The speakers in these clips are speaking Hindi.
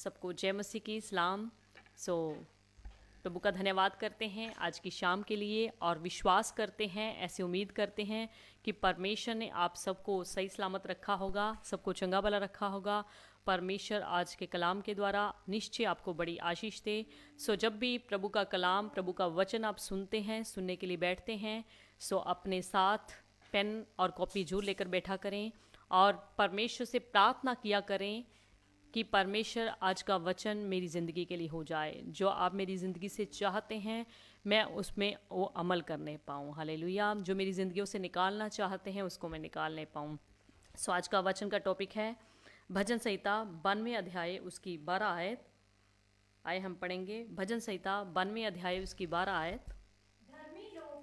सबको जय मसीह की इस्लाम। प्रभु का धन्यवाद करते हैं आज की शाम के लिए और विश्वास करते हैं, ऐसी उम्मीद करते हैं कि परमेश्वर ने आप सबको सही सलामत रखा होगा, सबको चंगा भला रखा होगा। परमेश्वर आज के कलाम के द्वारा निश्चय आपको बड़ी आशीष दे। जब भी प्रभु का कलाम, प्रभु का वचन आप सुनते हैं, सुनने के लिए बैठते हैं, अपने साथ पेन और कॉपी जरूर लेकर बैठा करें और परमेश्वर से प्रार्थना किया करें कि परमेश्वर आज का वचन मेरी ज़िंदगी के लिए हो जाए। जो आप मेरी ज़िंदगी से चाहते हैं मैं उसमें वो अमल करने पाऊँ। हालेलुया। जो मेरी ज़िंदगियों से निकालना चाहते हैं उसको मैं निकालने पाऊँ। आज का वचन का टॉपिक है भजन संहिता 92 अध्याय उसकी 12 आयत। आए हम पढ़ेंगे भजन संहिता 92 अध्याय उसकी 12 आयत। धर्मी लोग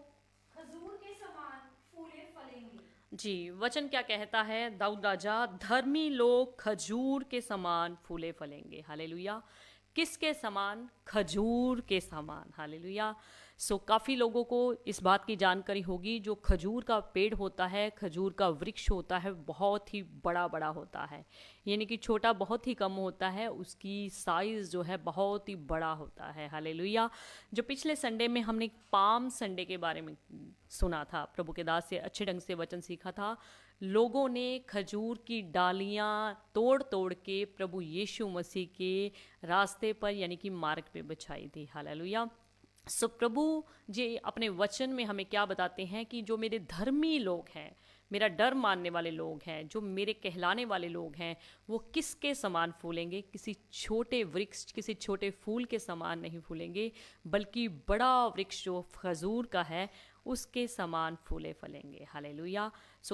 खजूर के समान फूले फलेंगे। जी, वचन क्या कहता है? दाऊद राजा, धर्मी लोग खजूर के समान फूले फलेंगे। हालेलुया। किसके समान? खजूर के समान। हालेलुया। काफ़ी लोगों को इस बात की जानकारी होगी, जो खजूर का पेड़ होता है, खजूर का वृक्ष होता है, बहुत ही बड़ा बड़ा होता है। यानी कि छोटा बहुत ही कम होता है, उसकी साइज़ जो है बहुत ही बड़ा होता है। हालेलुया। जो पिछले संडे में हमने पाम संडे के बारे में सुना था, प्रभु के दास से अच्छे ढंग से वचन सीखा था। लोगों ने खजूर की डालियां तोड़ तोड़ के प्रभु यीशु मसीह के रास्ते पर यानी कि मार्ग पे बिछाई थी। हालेलुया। प्रभु जी अपने वचन में हमें क्या बताते हैं कि जो मेरे धर्मी लोग हैं, मेरा डर मानने वाले लोग हैं, जो मेरे कहलाने वाले लोग हैं, वो किसके समान फूलेंगे? किसी छोटे वृक्ष, किसी छोटे फूल के समान नहीं फूलेंगे, बल्कि बड़ा वृक्ष जो खजूर का है उसके समान फूले फलेंगे। हालेलुया।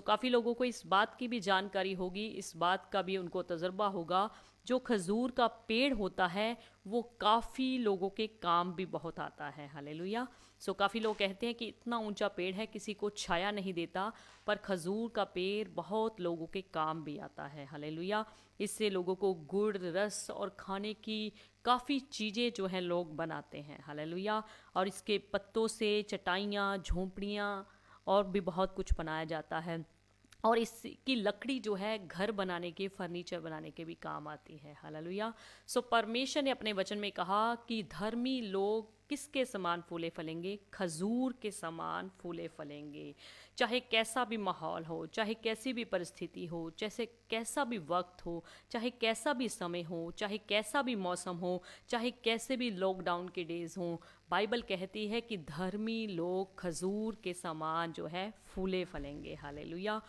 काफ़ी लोगों को इस बात की भी जानकारी होगी, इस बात का भी उनको तजुर्बा होगा। जो खजूर का पेड़ होता है वो काफ़ी लोगों के काम भी बहुत आता है। हालेलुया। काफ़ी लोग कहते हैं कि इतना ऊंचा पेड़ है, किसी को छाया नहीं देता, पर खजूर का पेड़ बहुत लोगों के काम भी आता है। हालेलुया। इससे लोगों को गुड़, रस और खाने की काफ़ी चीज़ें जो हैं लोग बनाते हैं। हालेलुया। और इसके पत्तों से चटाइयाँ, झोंपड़ियाँ और भी बहुत कुछ बनाया जाता है। और इसकी लकड़ी जो है घर बनाने के, फर्नीचर बनाने के भी काम आती है। हालेलुया। परमेश्वर ने अपने वचन में कहा कि धर्मी लोग किसके समान फूले फलेंगे? खजूर के समान फूले फलेंगे। चाहे कैसा भी माहौल हो, चाहे कैसी भी परिस्थिति हो, जैसे कैसा भी वक्त हो, चाहे कैसा भी समय हो, चाहे कैसा भी मौसम हो, चाहे कैसे भी लॉकडाउन के डेज हों, बाइबल कहती है कि धर्मी लोग खजूर के समान जो है फूले फलेंगे। हालेलुया।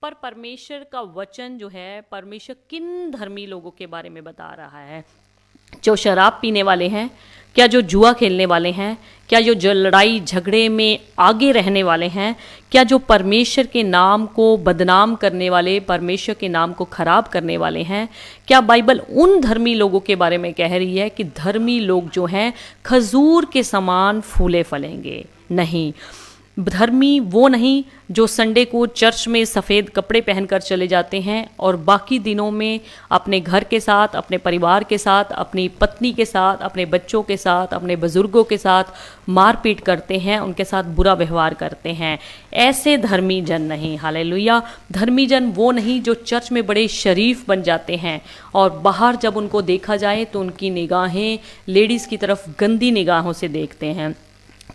पर परमेश्वर का वचन जो है, परमेश्वर किन धर्मी लोगों के बारे में बता रहा है? जो शराब पीने वाले हैं? क्या जो जुआ खेलने वाले हैं? क्या जो लड़ाई झगड़े में आगे रहने वाले हैं? क्या जो परमेश्वर के नाम को बदनाम करने वाले, परमेश्वर के नाम को खराब करने वाले हैं? क्या बाइबल उन धर्मी लोगों के बारे में कह रही है कि धर्मी लोग जो हैं खजूर के समान फूले फलेंगे? नहीं। धर्मी वो नहीं जो संडे को चर्च में सफ़ेद कपड़े पहनकर चले जाते हैं और बाकी दिनों में अपने घर के साथ, अपने परिवार के साथ, अपनी पत्नी के साथ, अपने बच्चों के साथ, अपने बुजुर्गों के साथ मारपीट करते हैं, उनके साथ बुरा व्यवहार करते हैं। ऐसे धर्मी जन नहीं। हालेलुया। धर्मी जन वो नहीं जो चर्च में बड़े शरीफ बन जाते हैं और बाहर जब उनको देखा जाए तो उनकी निगाहें लेडीज़ की तरफ गंदी निगाहों से देखते हैं।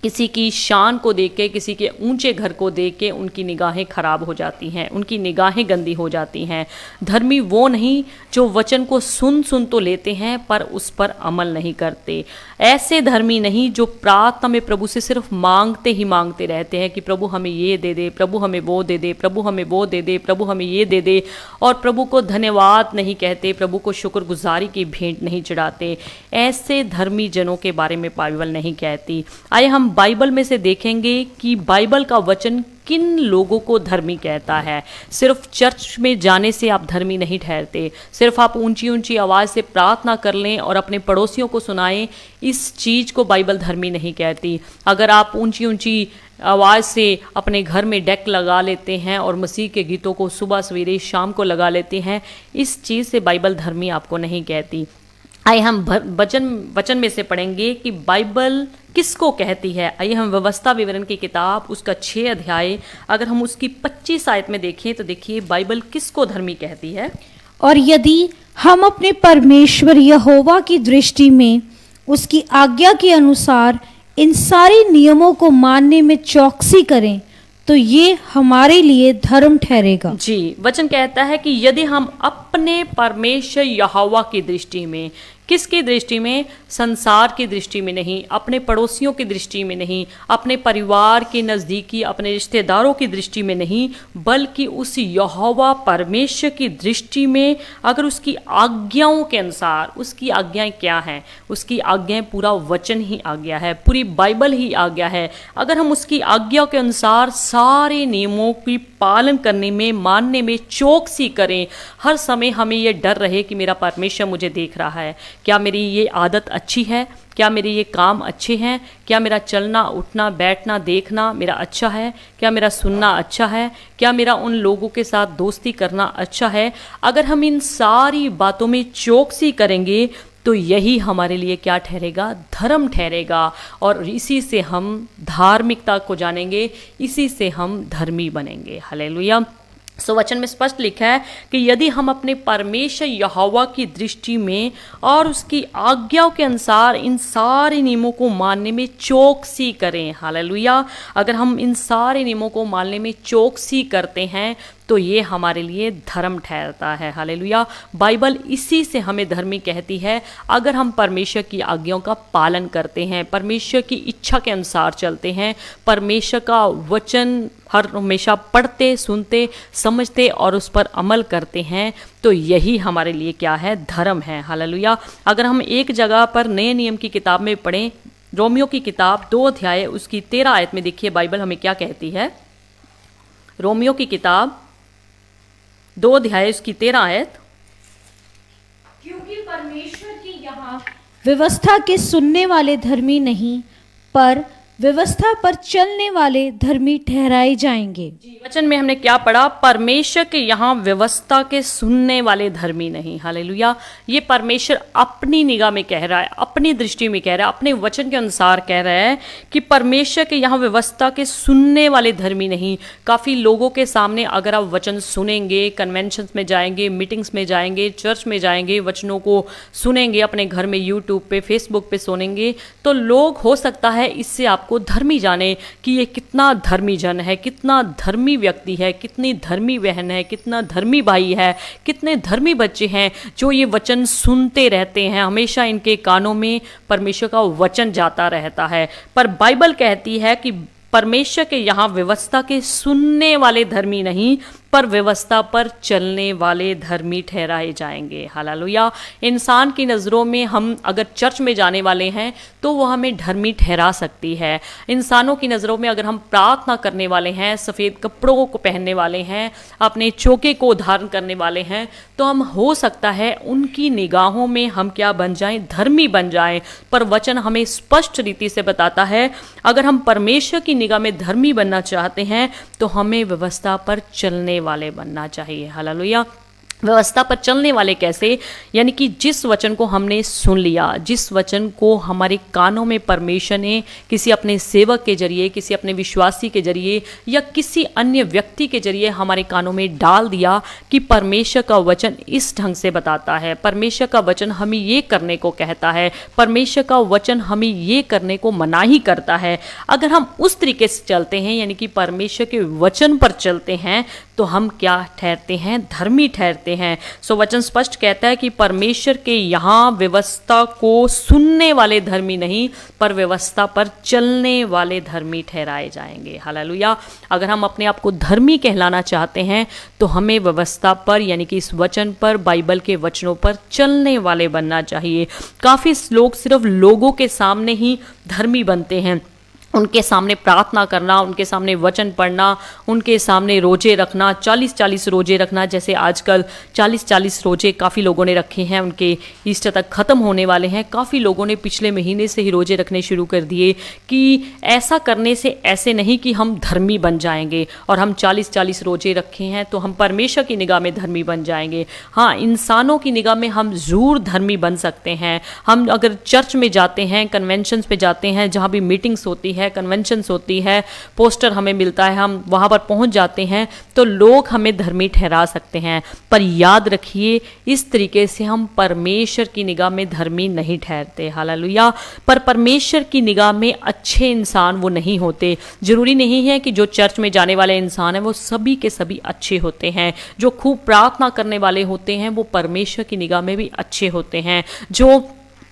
किसी की शान को देख के, किसी के ऊंचे घर को देख के उनकी निगाहें खराब हो जाती हैं, उनकी निगाहें गंदी हो जाती हैं। धर्मी वो नहीं जो वचन को सुन तो लेते हैं पर उस पर अमल नहीं करते। ऐसे धर्मी नहीं जो प्रार्थना में प्रभु से सिर्फ मांगते ही मांगते रहते हैं कि प्रभु हमें ये दे दे, प्रभु हमें वो दे दे, प्रभु हमें वो दे दे, प्रभु हमें ये दे दे, और प्रभु को धन्यवाद नहीं कहते, प्रभु को शुक्रगुजारी की भेंट नहीं चढ़ाते। ऐसे धर्मी जनों के बारे में बाइबल नहीं कहती। आइए हम बाइबल में से देखेंगे कि बाइबल का वचन किन लोगों को धर्मी कहता है। सिर्फ चर्च में जाने से आप धर्मी नहीं ठहरते, सिर्फ आप ऊंची ऊंची आवाज़ से प्रार्थना कर लें और अपने पड़ोसियों को सुनाएं, इस चीज़ को बाइबल धर्मी नहीं कहती। अगर आप ऊंची ऊंची आवाज़ से अपने घर में डेक लगा लेते हैं और मसीह के गीतों को सुबह सवेरे शाम को लगा लेते हैं, इस चीज़ से बाइबल धर्मी आपको नहीं कहती। आइए हम वचन में से पढ़ेंगे कि बाइबल किसको कहती है। आइए हम व्यवस्था विवरण की किताब उसका 6 अध्याय अगर हम उसकी 25 आयत में देखें तो देखिए बाइबल किसको धर्मी कहती है। और यदि हम अपने परमेश्वर यहोवा की दृष्टि में उसकी आज्ञा के अनुसार इन सारे नियमों को मानने में चौकसी करें तो ये हमारे लिए धर्म ठहरेगा। जी, वचन कहता है कि यदि हम अपने परमेश्वर यहोवा की दृष्टि में, किसकी दृष्टि में? संसार की दृष्टि में नहीं, अपने पड़ोसियों की दृष्टि में नहीं, अपने परिवार के नज़दीकी अपने रिश्तेदारों की दृष्टि में नहीं, बल्कि उस यहोवा परमेश्वर की दृष्टि में अगर उसकी आज्ञाओं के अनुसार, उसकी आज्ञाएं क्या हैं? उसकी आज्ञाएं पूरा वचन ही आज्ञा है, पूरी बाइबल ही आज्ञा है। अगर हम उसकी आज्ञा के अनुसार सारे नियमों की पालन करने में, मानने में चौकसी करें, हर समय हमें यह डर रहे कि मेरा परमेश्वर मुझे देख रहा है, क्या मेरी ये आदत अच्छी है, क्या मेरे ये काम अच्छे हैं, क्या मेरा चलना उठना बैठना देखना मेरा अच्छा है, क्या मेरा सुनना अच्छा है, क्या मेरा उन लोगों के साथ दोस्ती करना अच्छा है। अगर हम इन सारी बातों में चौकसी करेंगे तो यही हमारे लिए क्या ठहरेगा? धर्म ठहरेगा, और इसी से हम धार्मिकता को जानेंगे, इसी से हम धर्मी बनेंगे। हालेलुया। सो वचन में स्पष्ट लिखा है कि यदि हम अपने परमेश्वर यहोवा की दृष्टि में और उसकी आज्ञाओं के अनुसार इन सारे नियमों को मानने में चौकसी करें, हालेलुया, अगर हम इन सारे नियमों को मानने में चौकसी करते हैं तो ये हमारे लिए धर्म ठहरता है। हालेलुया। बाइबल इसी से हमें धर्मी कहती है। अगर हम परमेश्वर की आज्ञाओं का पालन करते हैं, परमेश्वर की इच्छा के अनुसार चलते हैं, परमेश्वर का वचन हर हमेशा पढ़ते, सुनते, समझते और उस पर अमल करते हैं, तो यही हमारे लिए क्या है? धर्म है। हालेलुया। अगर हम एक जगह पर नए नियम की किताब में पढ़ें, रोमियो की किताब 2 अध्याय उसकी 13 आयत में, देखिए बाइबल हमें क्या कहती है। रोमियो की किताब 2 अध्याय उसकी 13 आयत, क्योंकि परमेश्वर की यहाँ व्यवस्था के सुनने वाले धर्मी नहीं, पर व्यवस्था पर चलने वाले धर्मी ठहराए जाएंगे। वचन में हमने क्या पढ़ा? परमेश्वर के यहाँ व्यवस्था के सुनने वाले धर्मी नहीं। हालेलुया। ये परमेश्वर अपनी निगाह में कह रहा है, अपनी दृष्टि में कह रहा है, अपने वचन के अनुसार कह रहा है कि परमेश्वर के यहाँ व्यवस्था के सुनने वाले धर्मी नहीं। काफ़ी लोगों के सामने अगर आप वचन सुनेंगे, कन्वेंशंस में जाएंगे, मीटिंग्स में जाएंगे, चर्च में जाएंगे, वचनों को सुनेंगे, अपने घर में यूट्यूब पे, फेसबुक पे सुनेंगे, तो लोग हो सकता है इससे आपको धर्मी जाने कि ये कितना धर्मी जन है, कितना धर्मी व्यक्ति है, कितनी धर्मी बहन है, कितना धर्मी भाई है, कितने धर्मी बच्चे हैं जो ये वचन सुनते रहते हैं, हमेशा इनके कानों में परमेश्वर का वचन जाता रहता है। पर बाइबल कहती है कि परमेश्वर के यहाँ व्यवस्था के सुनने वाले धर्मी नहीं, पर व्यवस्था पर चलने वाले धर्मी ठहराए जाएंगे। हालेलुया। इंसान की नज़रों में हम अगर चर्च में जाने वाले हैं तो वो हमें धर्मी ठहरा सकती है। इंसानों की नज़रों में अगर हम प्रार्थना करने वाले हैं, सफ़ेद कपड़ों को पहनने वाले हैं, अपने चौके को धारण करने वाले हैं, तो हम हो सकता है उनकी निगाहों में हम क्या बन जाएं? धर्मी बन जाएं। पर वचन हमें स्पष्ट रीति से बताता है अगर हम परमेश्वर की निगाह में धर्मी बनना चाहते हैं तो हमें व्यवस्था पर चलने वाले बनना चाहिए। हालेलुया। व्यवस्था पर चलने वाले कैसे? यानी कि जिस वचन को हमने सुन लिया, जिस वचन को हमारे कानों में परमेश्वर ने किसी अपने सेवक के जरिए, किसी अपने विश्वासी के जरिए या किसी अन्य व्यक्ति के जरिए हमारे कानों में डाल दिया कि परमेश्वर का वचन इस ढंग से बताता है, परमेश्वर का वचन हमें ये करने को कहता है, परमेश्वर का वचन हमें ये करने को मनाही करता है। अगर हम उस तरीके से चलते हैं, यानी कि परमेश्वर के वचन पर चलते हैं, तो हम क्या ठहरते हैं? धर्मी ठहरते हैं। सो वचन स्पष्ट कहता है कि परमेश्वर के यहाँ व्यवस्था को सुनने वाले धर्मी नहीं, पर व्यवस्था पर चलने वाले धर्मी ठहराए जाएंगे। हालेलुया। अगर हम अपने आप को धर्मी कहलाना चाहते हैं तो हमें व्यवस्था पर, यानी कि इस वचन पर, बाइबल के वचनों पर चलने वाले बनना चाहिए। काफ़ी लोग सिर्फ लोगों के सामने ही धर्मी बनते हैं, उनके सामने प्रार्थना करना, उनके सामने वचन पढ़ना, उनके सामने रोजे रखना, 40-40 रोजे रखना, जैसे आजकल 40-40 रोजे काफ़ी लोगों ने रखे हैं, उनके ईस्टर तक ख़त्म होने वाले हैं। काफ़ी लोगों ने पिछले महीने से ही रोजे रखने शुरू कर दिए कि ऐसा करने से ऐसे नहीं कि हम धर्मी बन जाएंगे और हम 40-40 रोजे रखे हैं तो हम परमेश्वर की निगाह में धर्मी बन जाएंगे। हाँ, इंसानों की निगाह में हम ज़रूर धर्मी बन सकते हैं। हम अगर चर्च में जाते हैं, कन्वेंशंस पे जाते हैं, जहाँ भी मीटिंग्स होती है, है, कन्वेंशंस होती है, पोस्टर हमें मिलता है, हम वहाँ पर पहुँच जाते हैं तो लोग हमें धर्मी ठहरा सकते हैं। पर याद रखिए, इस तरीके से हम परमेश्वर की निगाह में धर्मी नहीं ठहरते। हालेलुया। पर परमेश्वर की निगाह में अच्छे इंसान वो नहीं होते। जरूरी नहीं है कि जो चर्च में जाने वाले इंसान हैं वो सभी के सभी अच्छे होते हैं। जो खूब प्रार्थना करने वाले होते हैं वो परमेश्वर की निगाह में भी अच्छे होते हैं। जो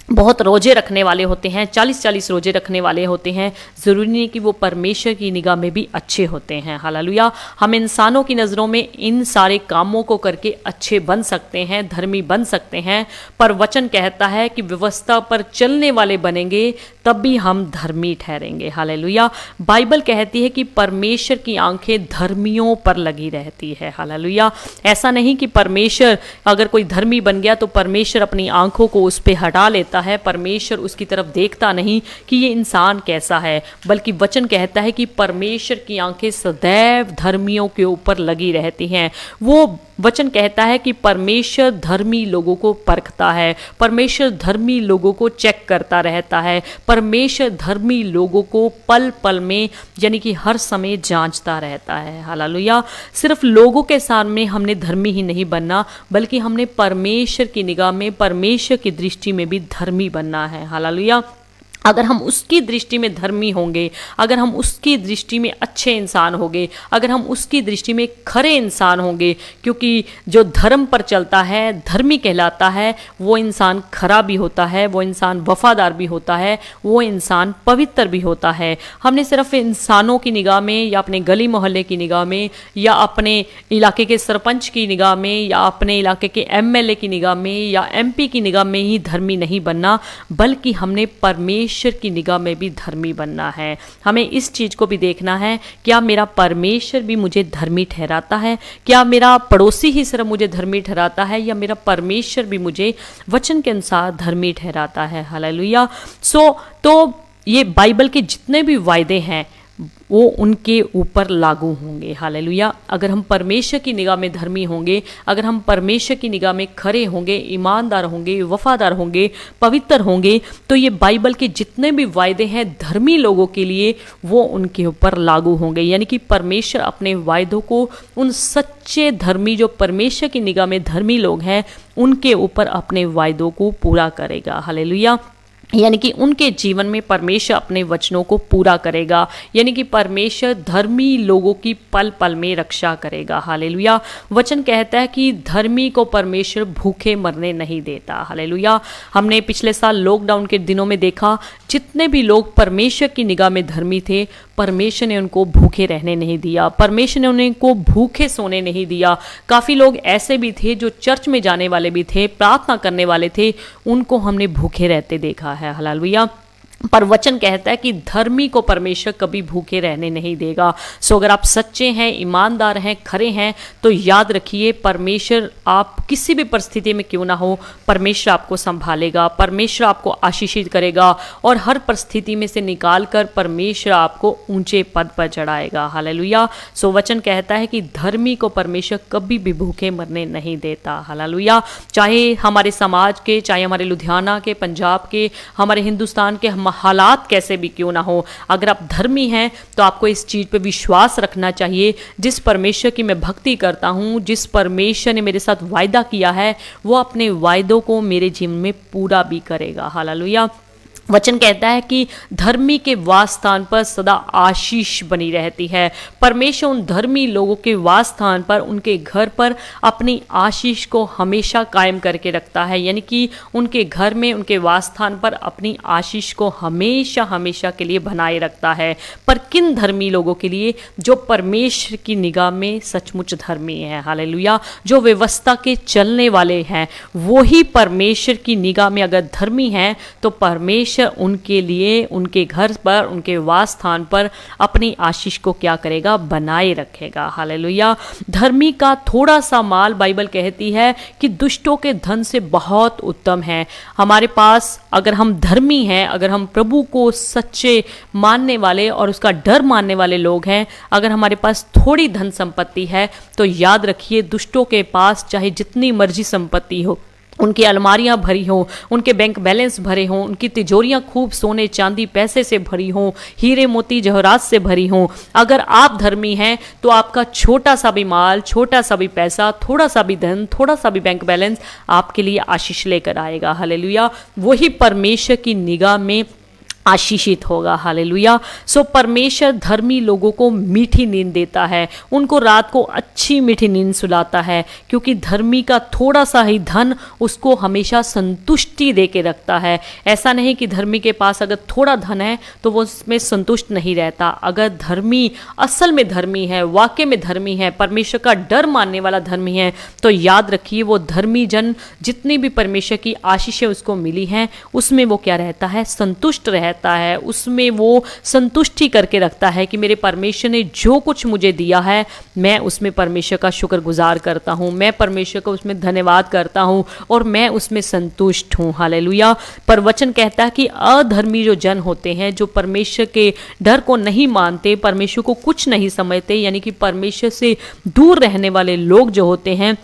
बहुत रोजे रखने वाले होते हैं, 40-40 रोजे रखने वाले होते हैं, ज़रूरी नहीं कि वो परमेश्वर की निगाह में भी अच्छे होते हैं। हालेलुया। हम इंसानों की नज़रों में इन सारे कामों को करके अच्छे बन सकते हैं, धर्मी बन सकते हैं, पर वचन कहता है कि व्यवस्था पर चलने वाले बनेंगे तब भी हम धर्मी ठहरेंगे। हालेलुया। बाइबल कहती है कि परमेश्वर की आंखें धर्मियों पर लगी रहती है। हालेलुया। ऐसा नहीं कि परमेश्वर अगर कोई धर्मी बन गया तो परमेश्वर अपनी आंखों को उस पर हटा लेता है, परमेश्वर उसकी तरफ देखता नहीं कि ये इंसान कैसा है, बल्कि वचन कहता है कि परमेश्वर की आंखें सदैव धर्मियों के ऊपर लगी रहती हैं। वो वचन कहता है कि परमेश्वर धर्मी लोगों को परखता है, परमेश्वर धर्मी लोगों को चेक करता रहता है, परमेश्वर धर्मी लोगों को पल पल में यानी कि हर समय जांचता रहता है। हालेलुया। सिर्फ लोगों के सामने हमने धर्मी ही नहीं बनना, बल्कि हमने परमेश्वर की निगाह में, परमेश्वर की दृष्टि में भी धर्मी बनना है। हालेलुया। अगर हम उसकी दृष्टि में धर्मी होंगे, अगर हम उसकी दृष्टि में अच्छे इंसान होंगे, अगर हम उसकी दृष्टि में खरे इंसान होंगे, क्योंकि जो धर्म पर चलता है, धर्मी कहलाता है, वो इंसान खरा भी होता है, वो इंसान वफादार भी होता है, वो इंसान पवित्र भी होता है। हमने सिर्फ इंसानों की निगाह में या अपने गली मोहल्ले की निगाह में या अपने इलाके के सरपंच की निगाह में या अपने इलाके के MLA की निगाह में या MP की निगाह में ही धर्मी नहीं बनना, बल्कि हमने परमेश्वर की निगाह में भी धर्मी बनना है। हमें इस चीज को भी देखना है, क्या मेरा परमेश्वर भी मुझे धर्मी ठहराता है? क्या मेरा पड़ोसी ही सिर्फ मुझे धर्मी ठहराता है, या मेरा परमेश्वर भी मुझे वचन के अनुसार धर्मी ठहराता है? हालेलुया। तो ये बाइबल के जितने भी वायदे हैं वो उनके ऊपर लागू होंगे। हालेलुया। अगर हम परमेश्वर की निगाह में धर्मी होंगे, अगर हम परमेश्वर की निगाह में खरे होंगे, ईमानदार होंगे, वफादार होंगे, पवित्र होंगे, तो ये बाइबल के जितने भी वायदे हैं धर्मी लोगों के लिए वो उनके ऊपर लागू होंगे। यानी कि परमेश्वर अपने वायदों को उन सच्चे धर्मी, जो परमेश्वर की निगाह में धर्मी लोग हैं, उनके ऊपर अपने वायदों को पूरा करेगा। हालेलुया। यानी कि उनके जीवन में परमेश्वर अपने वचनों को पूरा करेगा, यानी कि परमेश्वर धर्मी लोगों की पल पल में रक्षा करेगा। हालेलुया। वचन कहता है कि धर्मी को परमेश्वर भूखे मरने नहीं देता। हालेलुया। हमने पिछले साल लॉकडाउन के दिनों में देखा, जितने भी लोग परमेश्वर की निगाह में धर्मी थे, परमेश्वर ने उनको भूखे रहने नहीं दिया, परमेश्वर ने उनको भूखे सोने नहीं दिया। काफ़ी लोग ऐसे भी थे जो चर्च में जाने वाले भी थे, प्रार्थना करने वाले थे, उनको हमने भूखे रहते देखा है। हालेलुया। पर वचन कहता है कि धर्मी को परमेश्वर कभी भूखे रहने नहीं देगा। सो अगर आप सच्चे हैं, ईमानदार हैं, खरे हैं, तो याद रखिए परमेश्वर, आप किसी भी परिस्थिति में क्यों ना हो, परमेश्वर आपको संभालेगा, परमेश्वर आपको आशीषित करेगा और हर परिस्थिति में से निकाल कर परमेश्वर आपको ऊंचे पद पर चढ़ाएगा। हालेलुया। सो वचन कहता है कि धर्मी को परमेश्वर कभी भी भूखे मरने नहीं देता। हालेलुया। चाहे हमारे समाज के, चाहे हमारे लुधियाना के, पंजाब के, हमारे हिंदुस्तान के हालात कैसे भी क्यों ना हो, अगर आप धर्मी हैं तो आपको इस चीज पे विश्वास रखना चाहिए, जिस परमेश्वर की मैं भक्ति करता हूं, जिस परमेश्वर ने मेरे साथ वायदा किया है, वो अपने वायदों को मेरे जीवन में पूरा भी करेगा। हालेलुया। वचन कहता है कि धर्मी के वास स्थान पर सदा आशीष बनी रहती है। परमेश्वर उन धर्मी लोगों के वास स्थान पर, उनके घर पर अपनी आशीष को हमेशा कायम करके रखता है। यानी कि उनके घर में, उनके वास स्थान पर अपनी आशीष को हमेशा हमेशा के लिए बनाए रखता है। पर किन धर्मी लोगों के लिए? जो परमेश्वर की निगाह में सचमुच धर्मी है। हालेलुया। जो व्यवस्था के चलने वाले हैं, वो ही परमेश्वर की निगाह में अगर धर्मी हैं तो परमेश्वर उनके लिए, उनके घर पर, उनके वास स्थान पर अपनी आशीष को क्या करेगा? बनाए रखेगा। हालेलुया। धर्मी का थोड़ा सा माल, बाइबल कहती है कि दुष्टों के धन से बहुत उत्तम है। हमारे पास अगर हम धर्मी हैं, अगर हम प्रभु को सच्चे मानने वाले और उसका डर मानने वाले लोग हैं, अगर हमारे पास थोड़ी धन संपत्ति है, तो याद रखिए दुष्टों के पास चाहे जितनी मर्जी संपत्ति हो, उनकी अलमारियां भरी हों, उनके बैंक बैलेंस भरे हों, उनकी तिजोरियां खूब सोने चांदी पैसे से भरी हों, हीरे मोती जवाहरात से भरी हों। अगर आप धर्मी हैं तो आपका छोटा सा भी माल, छोटा सा भी पैसा, थोड़ा सा भी धन, थोड़ा सा भी बैंक बैलेंस आपके लिए आशीष लेकर आएगा। हालेलुया। वही परमेश्वर की निगाह में आशीषित होगा। हालेलुया। सो परमेश्वर धर्मी लोगों को मीठी नींद देता है, उनको रात को अच्छी मीठी नींद सुलाता है, क्योंकि धर्मी का थोड़ा सा ही धन उसको हमेशा संतुष्टि दे के रखता है। ऐसा नहीं कि धर्मी के पास अगर थोड़ा धन है तो वो उसमें संतुष्ट नहीं रहता। अगर धर्मी असल में धर्मी है, वाकई में धर्मी है, परमेश्वर का डर मानने वाला धर्मी है, तो याद रखिए वो धर्मी जन जितनी भी परमेश्वर की आशीषें उसको मिली हैं उसमें वो क्या रहता है, संतुष्ट रहता है। उसमें वो संतुष्टि करके रखता है कि मेरे परमेश्वर ने जो कुछ मुझे दिया है मैं उसमें परमेश्वर का शुक्रगुजार करता हूँ, मैं परमेश्वर को उसमें धन्यवाद करता हूँ और मैं उसमें संतुष्ट हूँ। हालेलुया। पर वचन कहता है कि अधर्मी जो जन होते हैं, जो परमेश्वर के डर को नहीं मानते, परमेश्वर को कुछ नहीं समझते, यानी कि परमेश्वर से दूर रहने वाले लोग जो होते हैं,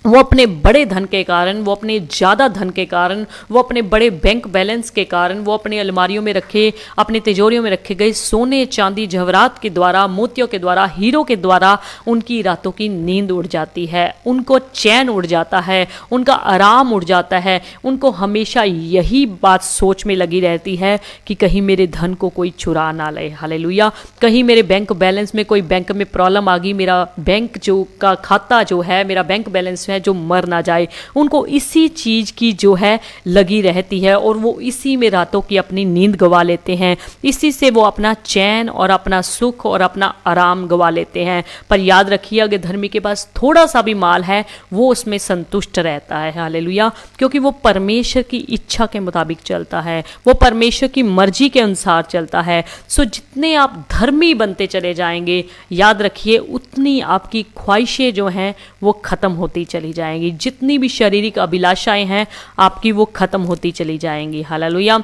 वो अपने बड़े धन के कारण, वो अपने ज़्यादा धन के कारण, वो अपने बड़े बैंक बैलेंस के कारण, वो अपनी अलमारियों में रखे, अपने तिजोरियों में रखे गए सोने चांदी जवाहरात के द्वारा, मोतियों के द्वारा, हीरों के द्वारा उनकी रातों की नींद उड़ जाती है, उनको चैन उड़ जाता है, उनका आराम उड़ जाता है। उनको हमेशा यही बात सोच में लगी रहती है कि कहीं मेरे धन को कोई चुरा ना ले। हालेलुया। कहीं मेरे बैंक बैलेंस में कोई बैंक में प्रॉब्लम आ गई, मेरा बैंक जो का खाता जो है, मेरा बैंक बैलेंस है जो मर ना जाए। उनको इसी चीज की जो है लगी रहती है और वो इसी में रातों की अपनी नींद गवा लेते हैं, इसी से वो अपना चैन और अपना सुख और अपना आराम गवा लेते हैं। पर याद रखिए अगर धर्मी के पास थोड़ा सा भी माल है वो उसमें संतुष्ट रहता है। हालेलुया। क्योंकि वो परमेश्वर की इच्छा के मुताबिक चलता है, वो परमेश्वर की मर्जी के अनुसार चलता है। सो जितने आप धर्मी बनते चले जाएंगे, याद रखिए उतनी आपकी ख्वाहिशें जो हैं वो खत्म होती चली जाएंगी, जितनी भी शारीरिक अभिलाषाएं हैं आपकी वो खत्म होती चली जाएंगी। हालेलुया।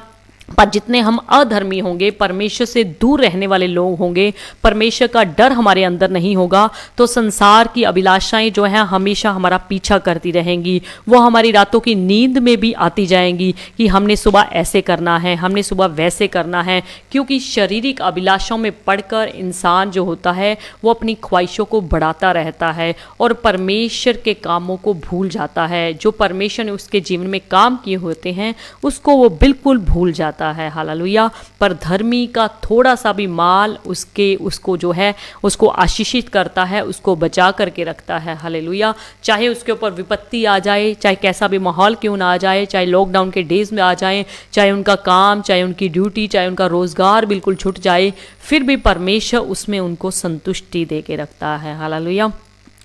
पर जितने हम अधर्मी होंगे, परमेश्वर से दूर रहने वाले लोग होंगे, परमेश्वर का डर हमारे अंदर नहीं होगा, तो संसार की अभिलाषाएं जो हैं हमेशा हमारा पीछा करती रहेंगी। वो हमारी रातों की नींद में भी आती जाएंगी कि हमने सुबह ऐसे करना है, हमने सुबह वैसे करना है। क्योंकि शारीरिक अभिलाषाओं में पड़कर इंसान जो होता है वो अपनी ख्वाहिशों को बढ़ाता रहता है और परमेश्वर के कामों को भूल जाता है। जो परमेश्वर ने उसके जीवन में काम किए होते हैं उसको वो बिल्कुल भूल जाता है। हालेलुया। पर धर्मी का थोड़ा सा भी माल उसको जो है उसको आशीषित करता है, उसको बचा करके रखता है। हालेलुया। चाहे उसके ऊपर विपत्ति आ जाए, चाहे कैसा भी माहौल क्यों ना आ जाए, चाहे लॉकडाउन के डेज में आ जाए, चाहे उनका काम, चाहे उनकी ड्यूटी, चाहे उनका रोजगार बिल्कुल छूट जाए, फिर भी परमेश्वर उसमें उनको संतुष्टि दे के रखता है। हालेलुया।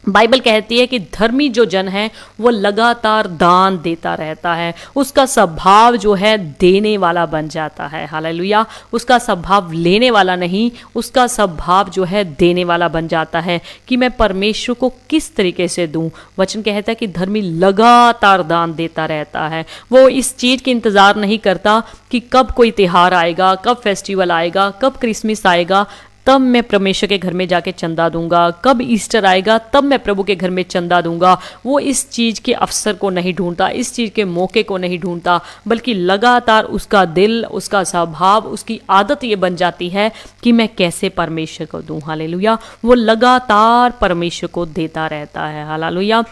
बाइबल कहती है कि धर्मी जो जन है वो लगातार दान देता रहता है, उसका स्वभाव जो है देने वाला बन जाता है। हालेलुया। उसका स्वभाव लेने वाला नहीं, उसका स्वभाव जो है देने वाला बन जाता है कि मैं परमेश्वर को किस तरीके से दूं। वचन कहता है कि धर्मी लगातार दान देता रहता है। वो इस चीज़ की इंतज़ार नहीं करता कि कब कोई त्यौहार आएगा, कब फेस्टिवल आएगा, कब क्रिसमस आएगा तब मैं परमेश्वर के घर में जाके चंदा दूंगा, कब ईस्टर आएगा तब मैं प्रभु के घर में चंदा दूंगा। वो इस चीज़ के अवसर को नहीं ढूंढता, इस चीज़ के मौके को नहीं ढूंढता, बल्कि लगातार उसका दिल, उसका स्वभाव, उसकी आदत ये बन जाती है कि मैं कैसे परमेश्वर को दूं। हालेलुया। वो लगातार परमेश्वर को देता रहता है। हालेलुया।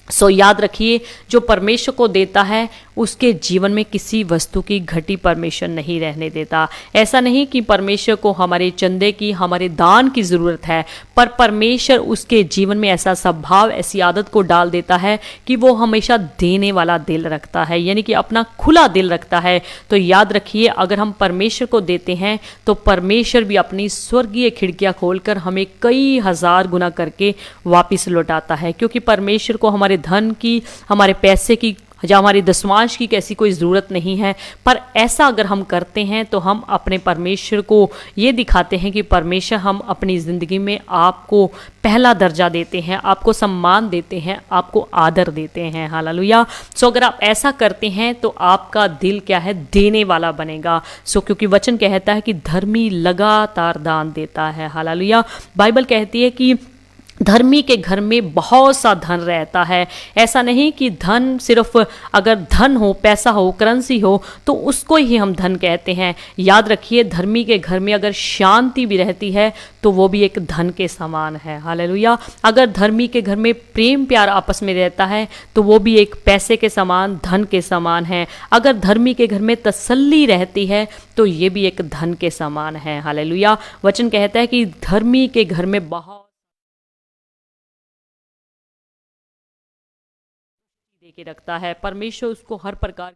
सो याद रखिए जो परमेश्वर को देता है उसके जीवन में किसी वस्तु की घटी परमेश्वर नहीं रहने देता। ऐसा नहीं कि परमेश्वर को हमारे चंदे की, हमारे दान की ज़रूरत है, पर परमेश्वर उसके जीवन में ऐसा स्वभाव, ऐसी आदत को डाल देता है कि वो हमेशा देने वाला दिल रखता है, यानी कि अपना खुला दिल रखता है। तो याद रखिए अगर हम परमेश्वर को देते हैं तो परमेश्वर भी अपनी स्वर्गीय खिड़कियाँ खोलकर हमें कई हजार गुना करके वापस लौटाता है। क्योंकि परमेश्वर को हमारे धन की, हमारे पैसे की या हमारी दशमांश की कैसी कोई ज़रूरत नहीं है। पर ऐसा अगर हम करते हैं तो हम अपने परमेश्वर को ये दिखाते हैं कि परमेश्वर हम अपनी ज़िंदगी में आपको पहला दर्जा देते हैं, आपको सम्मान देते हैं, आपको आदर देते हैं। हालेलुया। सो अगर आप ऐसा करते हैं तो आपका दिल क्या है, देने वाला बनेगा। सो क्योंकि वचन कहता है कि धर्मी लगातार दान देता है। हालेलुया। बाइबल कहती है कि धर्मी के घर में बहुत सा धन रहता है। ऐसा नहीं कि धन सिर्फ अगर धन हो, पैसा हो, करेंसी हो तो उसको ही हम धन कहते हैं। याद रखिए, धर्मी के घर में अगर शांति भी रहती है तो वो भी एक धन के समान है। हालेलुया। अगर धर्मी के घर में प्रेम प्यार आपस में रहता है तो वो भी एक पैसे के समान, धन के समान है। अगर धर्मी के घर में तसल्ली रहती है तो ये भी एक धन के समान है। हालेलुया। वचन कहता है कि धर्मी के घर में बहुत दे के रखता है। परमेश्वर उसको हर प्रकार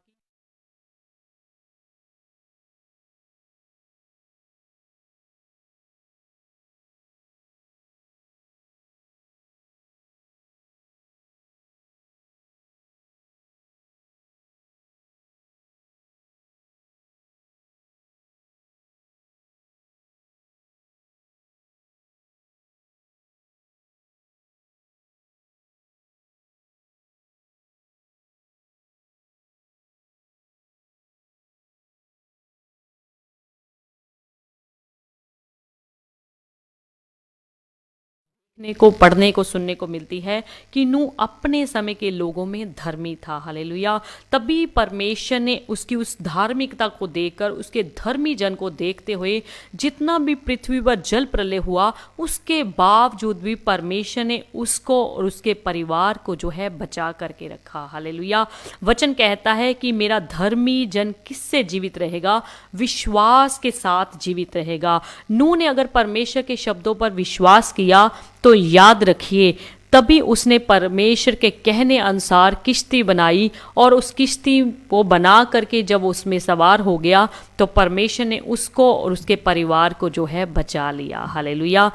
देखने को, पढ़ने को, सुनने को मिलती है कि नूह अपने समय के लोगों में धर्मी था। हालेलुया। तभी परमेश्वर ने उसकी उस धार्मिकता को देखकर, उसके धर्मी जन को देखते हुए, जितना भी पृथ्वी पर जल प्रलय हुआ उसके बावजूद भी परमेश्वर ने उसको और उसके परिवार को जो है बचा करके रखा। हालेलुया। वचन कहता है कि मेरा धर्मी जन किससे जीवित रहेगा? विश्वास के साथ जीवित रहेगा। नूह ने अगर परमेश्वर के शब्दों पर विश्वास किया तो याद रखिए, तभी उसने परमेश्वर के कहने अनुसार किश्ती बनाई और उस किश्ती को बना करके जब उसमें सवार हो गया तो परमेश्वर ने उसको और उसके परिवार को जो है बचा लिया। हालेलुया।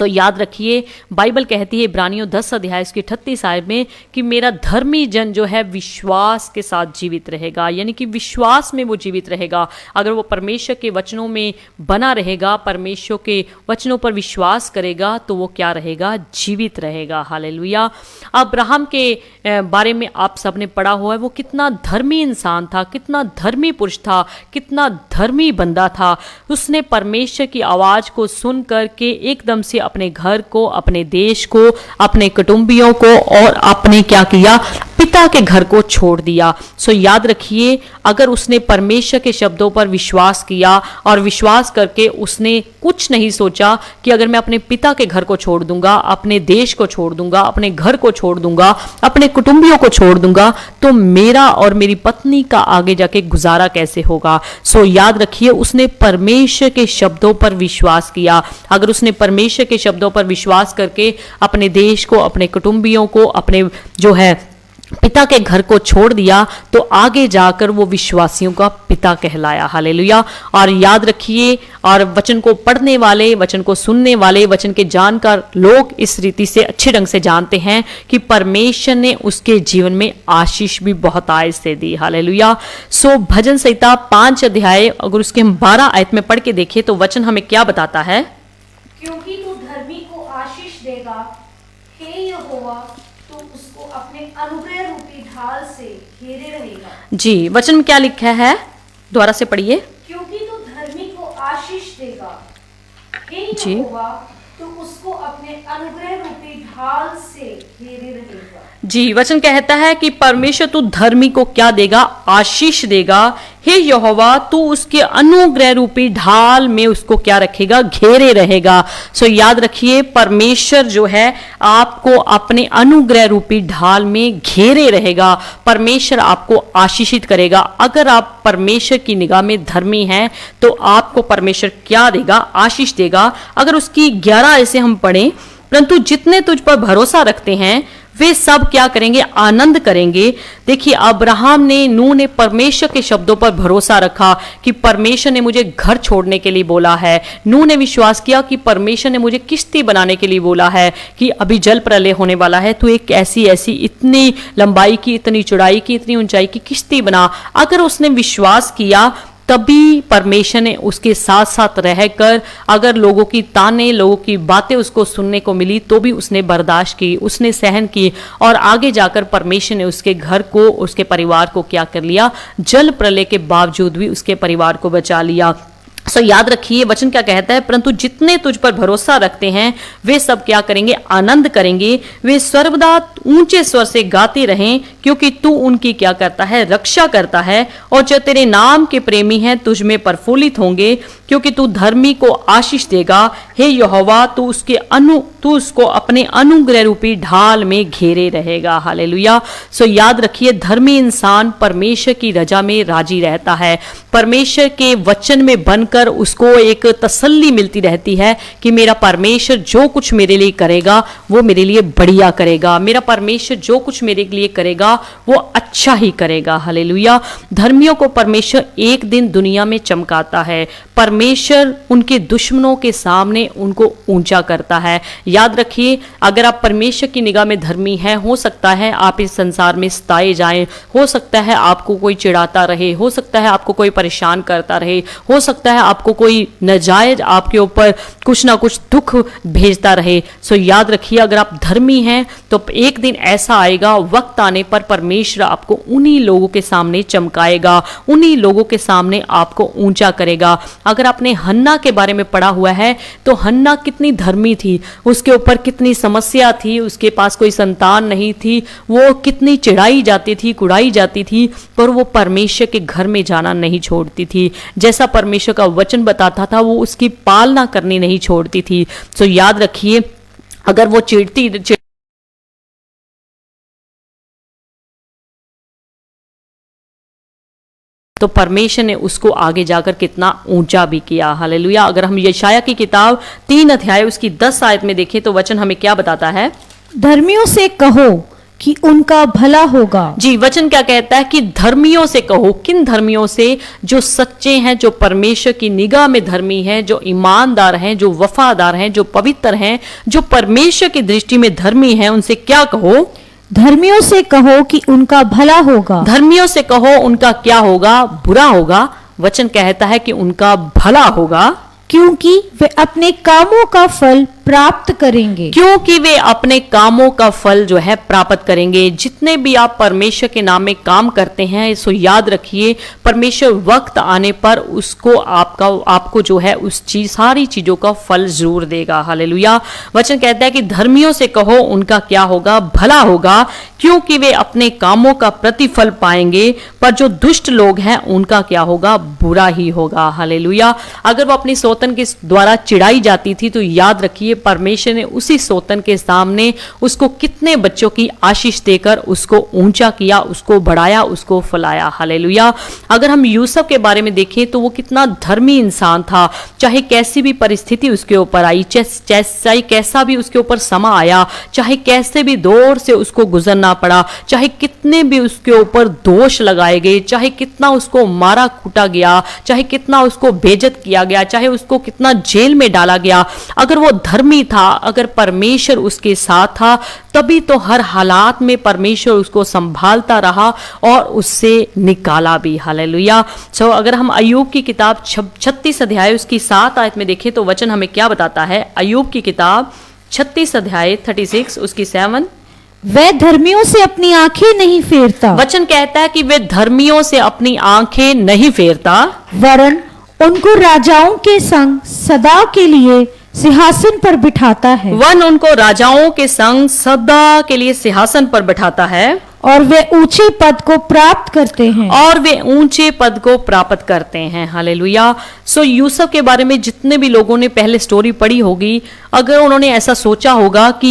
याद रखिए, बाइबल कहती है इब्रानियों 10 अध्याय उसकी 38 आयत में कि मेरा धर्मी जन जो है विश्वास के साथ जीवित रहेगा, यानी कि विश्वास में वो जीवित रहेगा। अगर वो परमेश्वर के वचनों में बना रहेगा, परमेश्वर के वचनों पर विश्वास करेगा तो वो क्या रहेगा? जीवित रहेगा। हालेलुया। अब्राहम के बारे में आप सबने पढ़ा हुआ है, वो कितना धर्मी इंसान था, कितना धर्मी पुरुष था, कितना धर्मी बंदा था। उसने परमेश्वर की आवाज को सुन करके एकदम से अपने घर को, अपने देश को, अपने कुटुंबियों को और अपने क्या किया? पिता के घर को छोड़ दिया। याद रखिए, अगर उसने परमेश्वर के शब्दों पर विश्वास किया और विश्वास करके उसने कुछ नहीं सोचा कि अगर मैं अपने पिता के घर को छोड़ दूंगा, अपने देश को छोड़ दूंगा, अपने घर को छोड़ दूंगा, अपने कुटुंबियों को छोड़ दूंगा तो मेरा और मेरी पत्नी का आगे जाके गुजारा कैसे होगा। याद रखिए, उसने परमेश्वर के शब्दों पर विश्वास किया। अगर उसने परमेश्वर के शब्दों पर विश्वास करके अपने देश को, अपने कुटुंबियों को, अपने जो है पिता के घर को छोड़ दिया तो आगे जाकर वो विश्वासियों का पिता कहलाया। हालेलुया। और याद रखिए, और वचन को पढ़ने वाले, वचन को सुनने वाले, वचन के जानकार लोग इस रीति से अच्छे ढंग से जानते हैं कि परमेश्वर ने उसके जीवन में आशीष भी बहुत आय से दी। हालेलुया। भजन संहिता 5 अध्याय अगर उसके हम 12 आयत में पढ़ के देखें तो वचन हमें क्या बताता है? क्योंकि तू धर्मी को आशीष देगा, हे यहोवा, तू उसको अपने अनुग्रह रूपी ढाल से घेरे रहेगा। जी, वचन में क्या लिखा है? दोबारा से पढ़िए। क्योंकि तू धर्मी को आशीष देगा, हे यहोवा, तू उसको अपने अनुग्रह रूपी ढाल से घेरे रहेगा। जी, वचन कहता है कि परमेश्वर तू धर्मी को क्या देगा? आशीष देगा। हे यहोवा, तू उसके अनुग्रह रूपी ढाल में उसको क्या रखेगा? घेरे रहेगा। याद रखिए, परमेश्वर जो है आपको अपने अनुग्रह रूपी ढाल में घेरे रहेगा। परमेश्वर आपको आशीषित करेगा। अगर आप परमेश्वर की निगाह में धर्मी हैं तो आपको परमेश्वर क्या देगा? आशीष देगा। अगर उसकी 11 ऐसे हम पढ़ें, परंतु जितने तुझ पर भरोसा रखते हैं वे सब क्या करेंगे? आनंद करेंगे। देखिए, अब्राहम ने, नूह ने परमेश्वर के शब्दों पर भरोसा रखा कि परमेश्वर ने मुझे घर छोड़ने के लिए बोला है। नूह ने विश्वास किया कि परमेश्वर ने मुझे किश्ती बनाने के लिए बोला है कि अभी जल प्रलय होने वाला है, तो एक ऐसी इतनी लंबाई की, इतनी चौड़ाई की, इतनी ऊंचाई की किश्ती बना। अगर उसने विश्वास किया तभी परमेश्वर ने उसके साथ साथ रहकर, अगर लोगों की ताने, लोगों की बातें उसको सुनने को मिली तो भी उसने बर्दाश्त की, उसने सहन की और आगे जाकर परमेश्वर ने उसके घर को, उसके परिवार को क्या कर लिया? जल प्रलय के बावजूद भी उसके परिवार को बचा लिया। सो याद रखिए वचन क्या कहता है, परंतु जितने तुझ पर भरोसा रखते हैं वे सब क्या करेंगे, आनंद करेंगे। वे सर्वदा ऊंचे स्वर से गाते रहें, क्योंकि तू उनकी क्या करता है, रक्षा करता है। और जो तेरे नाम के प्रेमी हैं तुझ में प्रफुल्लित होंगे, क्योंकि तू धर्मी को आशीष देगा। हे यहोवा, तू उसको अपने अनुग्रह रूपी ढाल में घेरे रहेगा। हालेलुया। सो याद रखिए धर्मी इंसान परमेश्वर की रजा में राजी रहता है। परमेश्वर के वचन में बनकर उसको एक तसल्ली मिलती रहती है कि मेरा परमेश्वर जो कुछ मेरे लिए करेगा वो मेरे लिए बढ़िया करेगा। मेरा परमेश्वर जो कुछ मेरे लिए करेगा वो अच्छा ही करेगा। हालेलुया। धर्मियों को परमेश्वर एक दिन दुनिया में चमकाता है। परमेश्वर उनके दुश्मनों के सामने उनको ऊंचा करता है। याद रखिए अगर आप परमेश्वर की निगाह में धर्मी हैं, हो सकता है आप इस संसार में सताए जाएं, हो सकता है आपको कोई चिढ़ाता रहे, हो सकता है आपको कोई परेशान करता रहे, हो सकता है आपको कोई नाजायज आपके ऊपर कुछ ना कुछ दुख भेजता रहे। सो याद रखिए अगर आप धर्मी हैं तो एक दिन ऐसा आएगा, वक्त आने पर परमेश्वर आपको उन्हीं लोगों के सामने चमकाएगा, उन्हीं लोगों के सामने आपको ऊंचा करेगा। अगर आपने हन्ना के बारे में पढ़ा हुआ है तो हन्ना कितनी धर्मी थी, उसके ऊपर कितनी समस्या थी, उसके पास कोई संतान नहीं थी, वो कितनी चिढ़ाई जाती थी, कुड़ाई जाती थी, पर वो परमेश्वर के घर में जाना नहीं छोड़ती थी। जैसा परमेश्वर का वचन बताता था वो उसकी पालना करनी नहीं छोड़ती थी। सो याद रखिए अगर वो चिढ़ती तो परमेश्वर ने उसको आगे जाकर कितना ऊंचा भी किया। हालेलुया। अगर हम यशाया की किताब 3 अध्याय उसकी 10 आयत में देखें तो वचन हमें क्या बताता है, धर्मियों से कहो कि उनका भला होगा। जी वचन क्या कहता है कि धर्मियों से कहो। किन धर्मियों से? जो सच्चे हैं, जो परमेश्वर की निगाह में धर्मी हैं, जो ईमानदार हैं, जो वफादार हैं, जो पवित्र हैं, जो परमेश्वर की दृष्टि में धर्मी हैं, उनसे क्या कहो, धर्मियों से कहो कि उनका भला होगा। धर्मियों से कहो उनका क्या होगा, बुरा होगा। वचन कहता है कि उनका भला होगा, क्योंकि वे अपने कामों का फल प्राप्त करेंगे। क्योंकि वे अपने कामों का फल जो है प्राप्त करेंगे। जितने भी आप परमेश्वर के नाम में काम करते हैं, इसको याद रखिए परमेश्वर वक्त आने पर उसको आपको जो है उस सारी चीजों का फल जरूर देगा। हालेलुया। वचन कहता है कि धर्मियों से कहो उनका क्या होगा, भला होगा, क्योंकि वे अपने कामों का प्रतिफल पाएंगे। पर जो दुष्ट लोग हैं उनका क्या होगा, बुरा ही होगा। हालेलुया। अगर वो अपनी सोतन के द्वारा चिढ़ाई जाती थी तो याद रखिए परमेश्वर ने उसी सोतन के सामने उसको कितने बच्चों की आशीष देकर उसको ऊंचा किया, उसको बढ़ाया, उसको फलाया। हालेलुया। अगर हम यूसुफ के बारे में देखें तो वो कितना धर्मी इंसान था। चाहे कैसी भी परिस्थिति उसके ऊपर आई, चाहे कैसा भी उसके ऊपर समा आया, चाहे कैसे भी दौर से उसको गुजरना पड़ा, चाहे कितने भी उसके ऊपर दोष लगाए गए, चाहे कितना उसको मारा कूटा गया, चाहे कितना उसको बेइज्जत किया गया, चाहे उसको कितना जेल में डाला गया, अगर वो धर्मी था, अगर परमेश्वर उसके साथ था, तभी तो हर हालात में परमेश्वर उसको संभालता रहा और उससे निकाला भी। हालेलुया। सो अगर हम अय्यूब की किताब 36 अध्याय उसकी 7 आयत में देखें तो वचन हमें क्या बताता है। अय्यूब की किताब 36 अध्याय 36 उसकी 7, वह धर्मियों से अपनी आंखें नहीं फेरता। वचन कहता है कि वे धर्मियों से अपनी आंखें नहीं फेरता, वरन उनको राजाओं के संग सदा के लिए सिंहासन पर बिठाता है। वन उनको राजाओं के संग सदा के लिए सिंहासन पर बिठाता है, और वे ऊंचे पद को प्राप्त करते हैं। और वे ऊंचे पद को प्राप्त करते हैं। हालेलुया। सो यूसुफ के बारे में जितने भी लोगों ने पहले स्टोरी पढ़ी होगी, अगर उन्होंने ऐसा सोचा होगा कि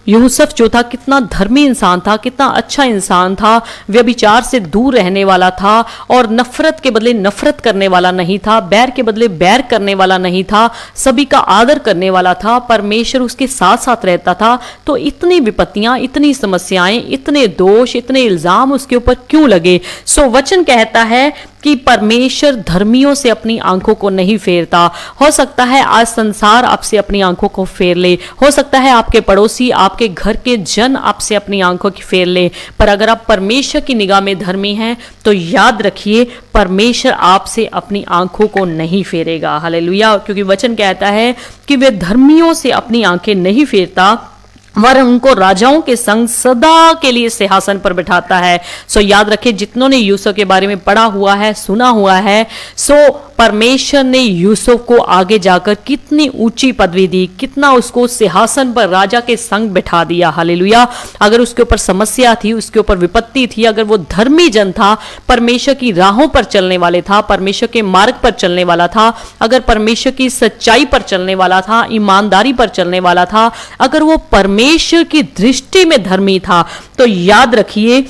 यूसुफ जो था कितना धर्मी इंसान था, कितना अच्छा इंसान था, व्यभिचार से दूर रहने वाला था और नफरत के बदले नफरत करने वाला नहीं था, बैर के बदले बैर करने वाला नहीं था, सभी का आदर करने वाला था, परमेश्वर उसके साथ साथ रहता था, तो इतनी विपत्तियां, इतनी समस्याएं, इतने दोष, इतने इल्जाम उसके ऊपर क्यों लगे? सो वचन कहता है कि परमेश्वर धर्मियों से अपनी आंखों को नहीं फेरता। हो सकता है आज संसार आपसे अपनी आंखों को फेर ले, हो सकता है आपके पड़ोसी, आपके घर के जन आपसे अपनी आंखों की फेर ले, पर अगर आप परमेश्वर की निगाह में धर्मी हैं तो याद रखिए परमेश्वर आपसे अपनी आंखों को नहीं फेरेगा। हालेलुया। क्योंकि वचन कहता है कि वे धर्मियों से अपनी आंखें नहीं फेरता, वरन उनको राजाओं के संग सदा के लिए सिंहासन पर बिठाता है। सो याद रखें जितनों ने यूसुफ के बारे में पढ़ा हुआ है, सुना हुआ है, सो परमेश्वर ने यूसुफ को आगे जाकर कितनी ऊंची पदवी दी, कितना उसको सिंहासन पर राजा के संग बिठा दिया। हालेलुया। अगर उसके ऊपर समस्या थी, उसके ऊपर विपत्ति थी, अगर वो धर्मी जन था, परमेश्वर की राहों पर चलने वाले था, परमेश्वर के मार्ग पर चलने वाला था, अगर परमेश्वर की सच्चाई पर चलने वाला था, ईमानदारी पर चलने वाला था, अगर वो परमेश्वर की दृष्टि में धर्मी था, तो याद रखिए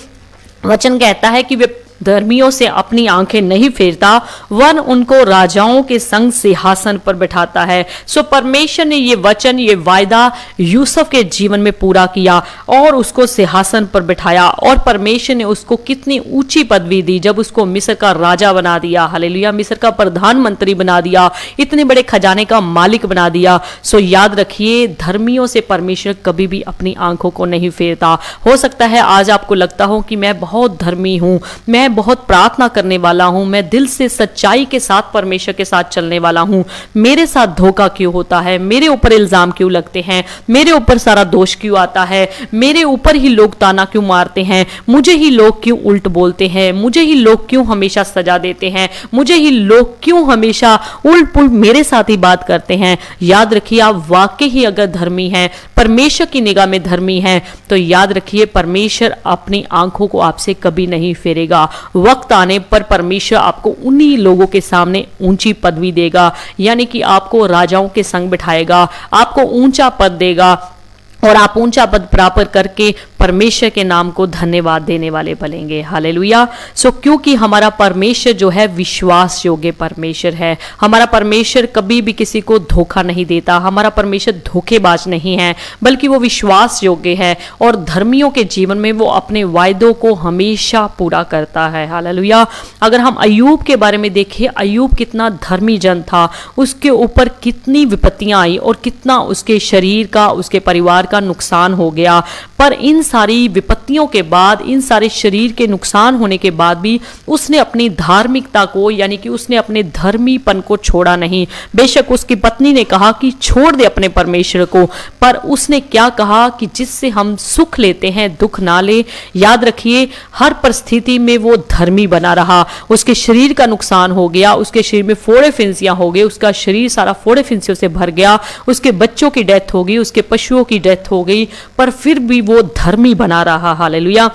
वचन कहता है कि वे धर्मियों से अपनी आंखें नहीं फेरता, वन उनको राजाओं के संग सिंहासन पर बिठाता है। सो परमेश्वर ने ये वचन, ये वायदा यूसुफ के जीवन में पूरा किया और उसको सिंहासन पर बिठाया, और परमेश्वर ने उसको कितनी ऊंची पदवी दी जब उसको मिस्र का राजा बना दिया। हालेलुया। मिस्र का प्रधानमंत्री बना दिया, इतने बड़े खजाने का मालिक बना दिया। सो याद रखिए, धर्मियों से परमेश्वर कभी भी अपनी आंखों को नहीं फेरता। हो सकता है आज आपको लगता हो कि मैं बहुत धर्मी हूं, मैं बहुत प्रार्थना करने वाला हूं, मैं दिल से सच्चाई के साथ परमेश्वर के साथ चलने वाला हूं, मेरे साथ धोखा क्यों होता है, मेरे ऊपर इल्जाम क्यों लगते हैं, मेरे ऊपर सारा दोष क्यों आता है, मेरे ऊपर ही लोग ताना क्यों मारते हैं, मुझे ही लोग क्यों उल्ट बोलते हैं, मुझे ही लोग क्यों हमेशा सजा देते हैं, मुझे ही लोग क्यों हमेशा उल्ट पुल्ट मेरे साथ ही बात करते हैं। याद रखिए, आप वाकई ही अगर धर्मी हैं, परमेश्वर की निगाह में धर्मी हैं, तो याद रखिए परमेश्वर अपनी आंखों को आपसे कभी नहीं फेरेगा। वक्त आने पर परमेश्वर आपको उन्हीं लोगों के सामने ऊंची पदवी देगा, यानी कि आपको राजाओं के संग बिठाएगा, आपको ऊंचा पद देगा, और आप ऊंचा पद प्राप्त करके परमेश्वर के नाम को धन्यवाद देने वाले बनेंगे। हालेलुया। सो क्योंकि हमारा परमेश्वर जो है विश्वास योग्य परमेश्वर है, हमारा परमेश्वर कभी भी किसी को धोखा नहीं देता, हमारा परमेश्वर धोखेबाज नहीं है, बल्कि वो विश्वास योग्य है, और धर्मियों के जीवन में वो अपने वायदों को हमेशा पूरा करता है। हालेलुया। अगर हम अय्यूब के बारे में देखें, अय्यूब कितना धर्मी जन था, उसके ऊपर कितनी विपत्तियां आई और कितना उसके शरीर का, उसके परिवार का नुकसान हो गया, पर इन सारी विपत्तियों के बाद, इन सारे शरीर के नुकसान होने के बाद भी उसने अपनी धार्मिकता को, यानी कि उसने अपने धर्मीपन को छोड़ा नहीं। बेशक उसकी पत्नी ने कहा कि छोड़ दे अपने परमेश्वर को, पर उसने क्या कहा कि जिससे हम सुख लेते हैं दुख ना ले। याद रखिए, हर परिस्थिति में वो धर्मी बना रहा। उसके शरीर का नुकसान हो गया, उसके शरीर में फोड़े फिंसियां हो गए, उसका शरीर सारा फोड़े फिंसियों से भर गया, उसके बच्चों की डेथ हो गई, उसके पशुओं की डेथ हो गई, पर फिर भी वो धर्मी बना रहा। हालेलुया।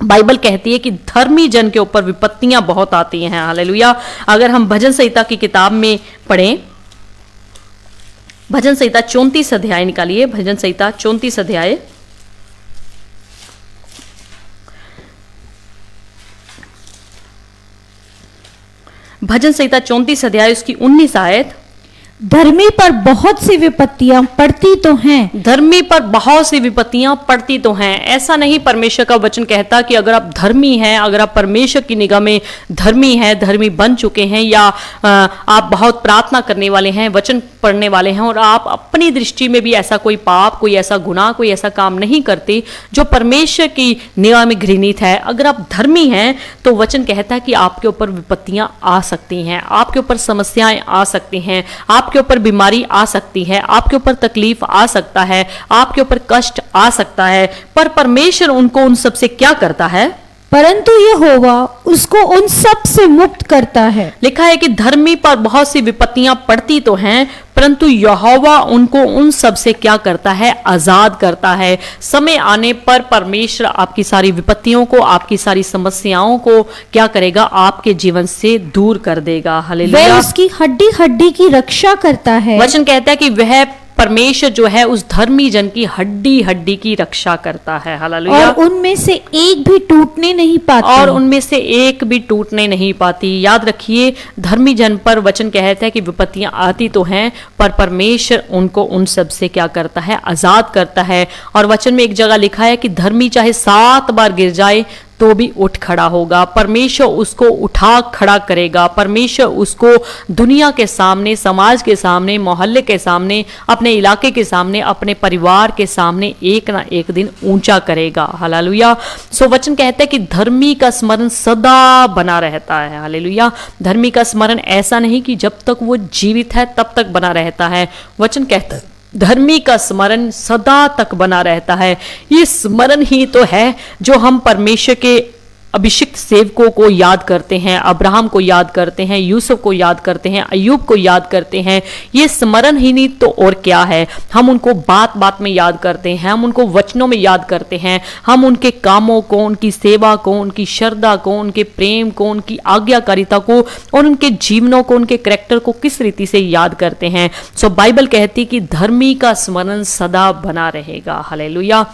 बाइबल कहती है कि धर्मी जन के ऊपर विपत्तियां बहुत आती हैं। हालेलुया। अगर हम भजन संहिता की किताब में पढ़ें, भजन संहिता 34 अध्याय निकालिए, भजन संहिता 34 अध्याय, भजन संहिता 34 अध्याय उसकी 19 आयत। धर्मी पर बहुत सी विपत्तियां पड़ती तो हैं, धर्मी पर बहुत सी विपत्तियां पड़ती तो हैं। ऐसा नहीं परमेश्वर का वचन कहता कि अगर आप धर्मी हैं, अगर आप परमेश्वर की निगाह में धर्मी हैं, धर्मी बन चुके हैं, या आप बहुत प्रार्थना करने वाले हैं, वचन पढ़ने वाले हैं, और आप अपनी दृष्टि में भी ऐसा कोई पाप, कोई ऐसा गुनाह, कोई ऐसा काम नहीं करते जो परमेश्वर की निगाह में घृणित है, अगर आप धर्मी हैं, तो वचन कहता है कि आपके ऊपर विपत्तियां आ सकती हैं, आपके ऊपर समस्याएं आ सकती हैं, आपके ऊपर बीमारी आ सकती है, आपके ऊपर तकलीफ आ सकता है, आपके ऊपर कष्ट आ सकता है, पर परमेश्वर उनको उन सब से क्या करता है? परंतु यहोवा उसको उन सब से मुक्त करता है। लिखा है कि धर्मी पर बहुत सी विपत्तियां पड़ती तो हैं, परंतु यहोवा उनको उन सब से क्या करता है? आजाद करता है। समय आने पर परमेश्वर आपकी सारी विपत्तियों को, आपकी सारी समस्याओं को क्या करेगा? आपके जीवन से दूर कर देगा। हालेलुया। वह उसकी हड्डी हड्डी की रक्षा करता है। वचन कहता है कि वह परमेश्वर जो है उस धर्मी जन की हड्डी हड्डी की रक्षा करता है। हालेलुया। और उनमें से एक भी टूटने नहीं पाती, और उनमें से एक भी टूटने नहीं पाती। याद रखिए, धर्मी जन पर वचन कहता है कि विपत्तियां आती तो हैं, पर परमेश्वर उनको उन सब से क्या करता है? आजाद करता है। और वचन में एक जगह लिखा है कि धर्मी चाहे 7 बार गिर जाए तो भी उठ खड़ा होगा। परमेश्वर उसको उठा खड़ा करेगा। परमेश्वर उसको दुनिया के सामने, समाज के सामने, मोहल्ले के सामने, अपने इलाके के सामने, अपने परिवार के सामने एक ना एक दिन ऊंचा करेगा। हालेलुया। सो वचन कहता है कि धर्मी का स्मरण सदा बना रहता है। हालेलुया। धर्मी का स्मरण ऐसा नहीं कि जब तक वो जीवित है तब तक बना रहता है। वचन कहता है धर्मी का स्मरण सदा तक बना रहता है। ये स्मरण ही तो है जो हम परमेश्वर के अभिषिक्त सेवकों को याद करते हैं, अब्राहम को याद करते हैं, यूसुफ को याद करते हैं, अय्यूब को याद करते हैं, ये स्मरण ही नहीं तो और क्या है। हम उनको बात बात में याद करते हैं, हम उनको वचनों में याद करते हैं, हम उनके कामों को, उनकी सेवा को, उनकी श्रद्धा को, उनके प्रेम को, उनकी आज्ञाकारिता को और उनके जीवनों को, उनके कैरेक्टर को किस रीति से याद करते हैं। सो बाइबल कहती कि धर्मी का स्मरण सदा बना रहेगा। हालेलुया।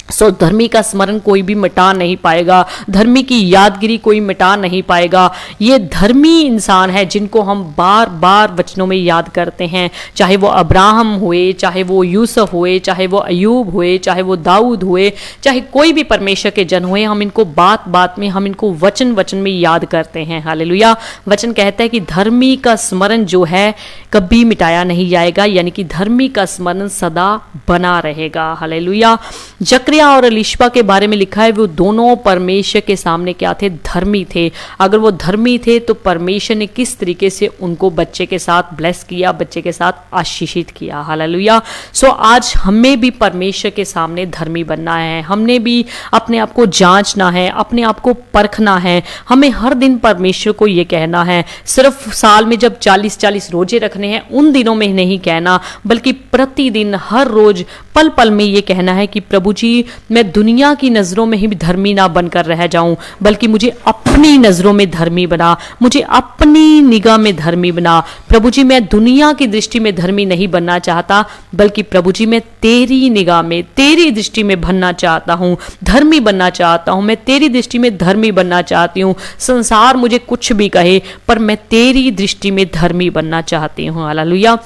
सो धर्मी का स्मरण कोई भी मिटा नहीं पाएगा, धर्मी की यादगिरी कोई मिटा नहीं पाएगा। ये धर्मी इंसान है जिनको हम बार बार वचनों में याद करते हैं, चाहे वो अब्राहम हुए, चाहे वो यूसुफ हुए, चाहे वो अय्यूब हुए, चाहे वो दाऊद हुए, चाहे कोई भी परमेश्वर के जन हुए, हम इनको बात बात में, हम इनको वचन वचन में याद करते हैं। हालेलुया। वचन कहता है कि धर्मी का स्मरण जो है कभी मिटाया नहीं जाएगा, यानी कि धर्मी का स्मरण सदा बना रहेगा। हालेलुया। जकरिया और एलीशा के बारे में लिखा है वो दोनों परमेश्वर के सामने क्या थे? धर्मी थे। अगर वो धर्मी थे तो परमेश्वर ने किस तरीके से उनको बच्चे के साथ ब्लेस किया, बच्चे के साथ आशीषित किया। हालेलुया। सो आज हमें भी परमेश्वर के सामने धर्मी बनना है, हमने भी अपने आप को जांचना है, अपने आप को परखना है। हमें हर दिन परमेश्वर को ये कहना है, सिर्फ साल में जब 40-40 रोजे रखने हैं उन दिनों में नहीं कहना, बल्कि प्रतिदिन हर रोज पल पल में ये कहना है कि प्रभु जी मैं दुनिया की नज़रों में ही धर्मी ना बनकर रह जाऊं, बल्कि मुझे अपनी नज़रों में धर्मी बना, मुझे अपनी निगाह में धर्मी बना। प्रभु जी मैं दुनिया की दृष्टि में धर्मी नहीं बनना चाहता, बल्कि प्रभु जी मैं तेरी निगाह में, तेरी दृष्टि में बनना चाहता हूँ, धर्मी बनना चाहता हूँ। मैं तेरी दृष्टि में धर्मी बनना चाहती हूँ। संसार मुझे कुछ भी कहे, पर मैं तेरी दृष्टि में धर्मी बनना चाहती हूँ। हालेलुया।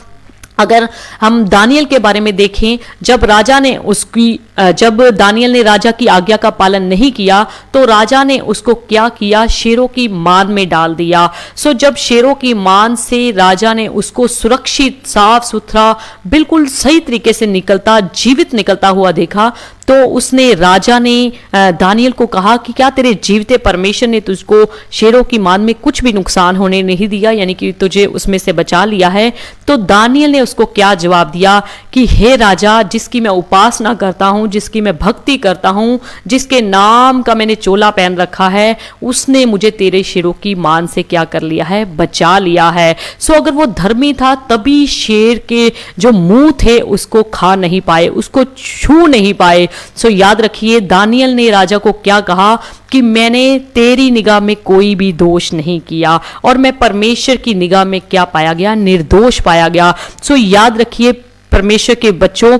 अगर हम दानियल के बारे में देखें, जब दानियल ने राजा की आज्ञा का पालन नहीं किया तो राजा ने उसको क्या किया? शेरों की मान में डाल दिया। सो जब शेरों की मान से राजा ने उसको सुरक्षित, साफ सुथरा, बिल्कुल सही तरीके से निकलता, जीवित निकलता हुआ देखा, तो उसने, राजा ने दानियल को कहा कि क्या तेरे जीवते परमेश्वर ने तुझको शेरों की मान में कुछ भी नुकसान होने नहीं दिया, यानी कि तुझे उसमें से बचा लिया है? तो दानियल ने उसको क्या जवाब दिया कि हे राजा, जिसकी मैं उपासना करता हूं, जिसकी मैं भक्ति करता हूं, जिसके नाम का मैंने चोला पहन रखा है, उसने मुझे तेरे शेरों की मान से क्या कर लिया है? बचा लिया है। सो अगर वो धर्मी था तभी शेर के जो मुंह थे उसको खा नहीं पाए, उसको छू नहीं पाए। सो याद रखिए, दानियल ने राजा को क्या कहा कि मैंने तेरी निगाह में कोई भी दोष नहीं किया, और मैं परमेश्वर की निगाह में क्या पाया गया? निर्दोष पाया गया। सो याद रखिए परमेश्वर के बच्चों,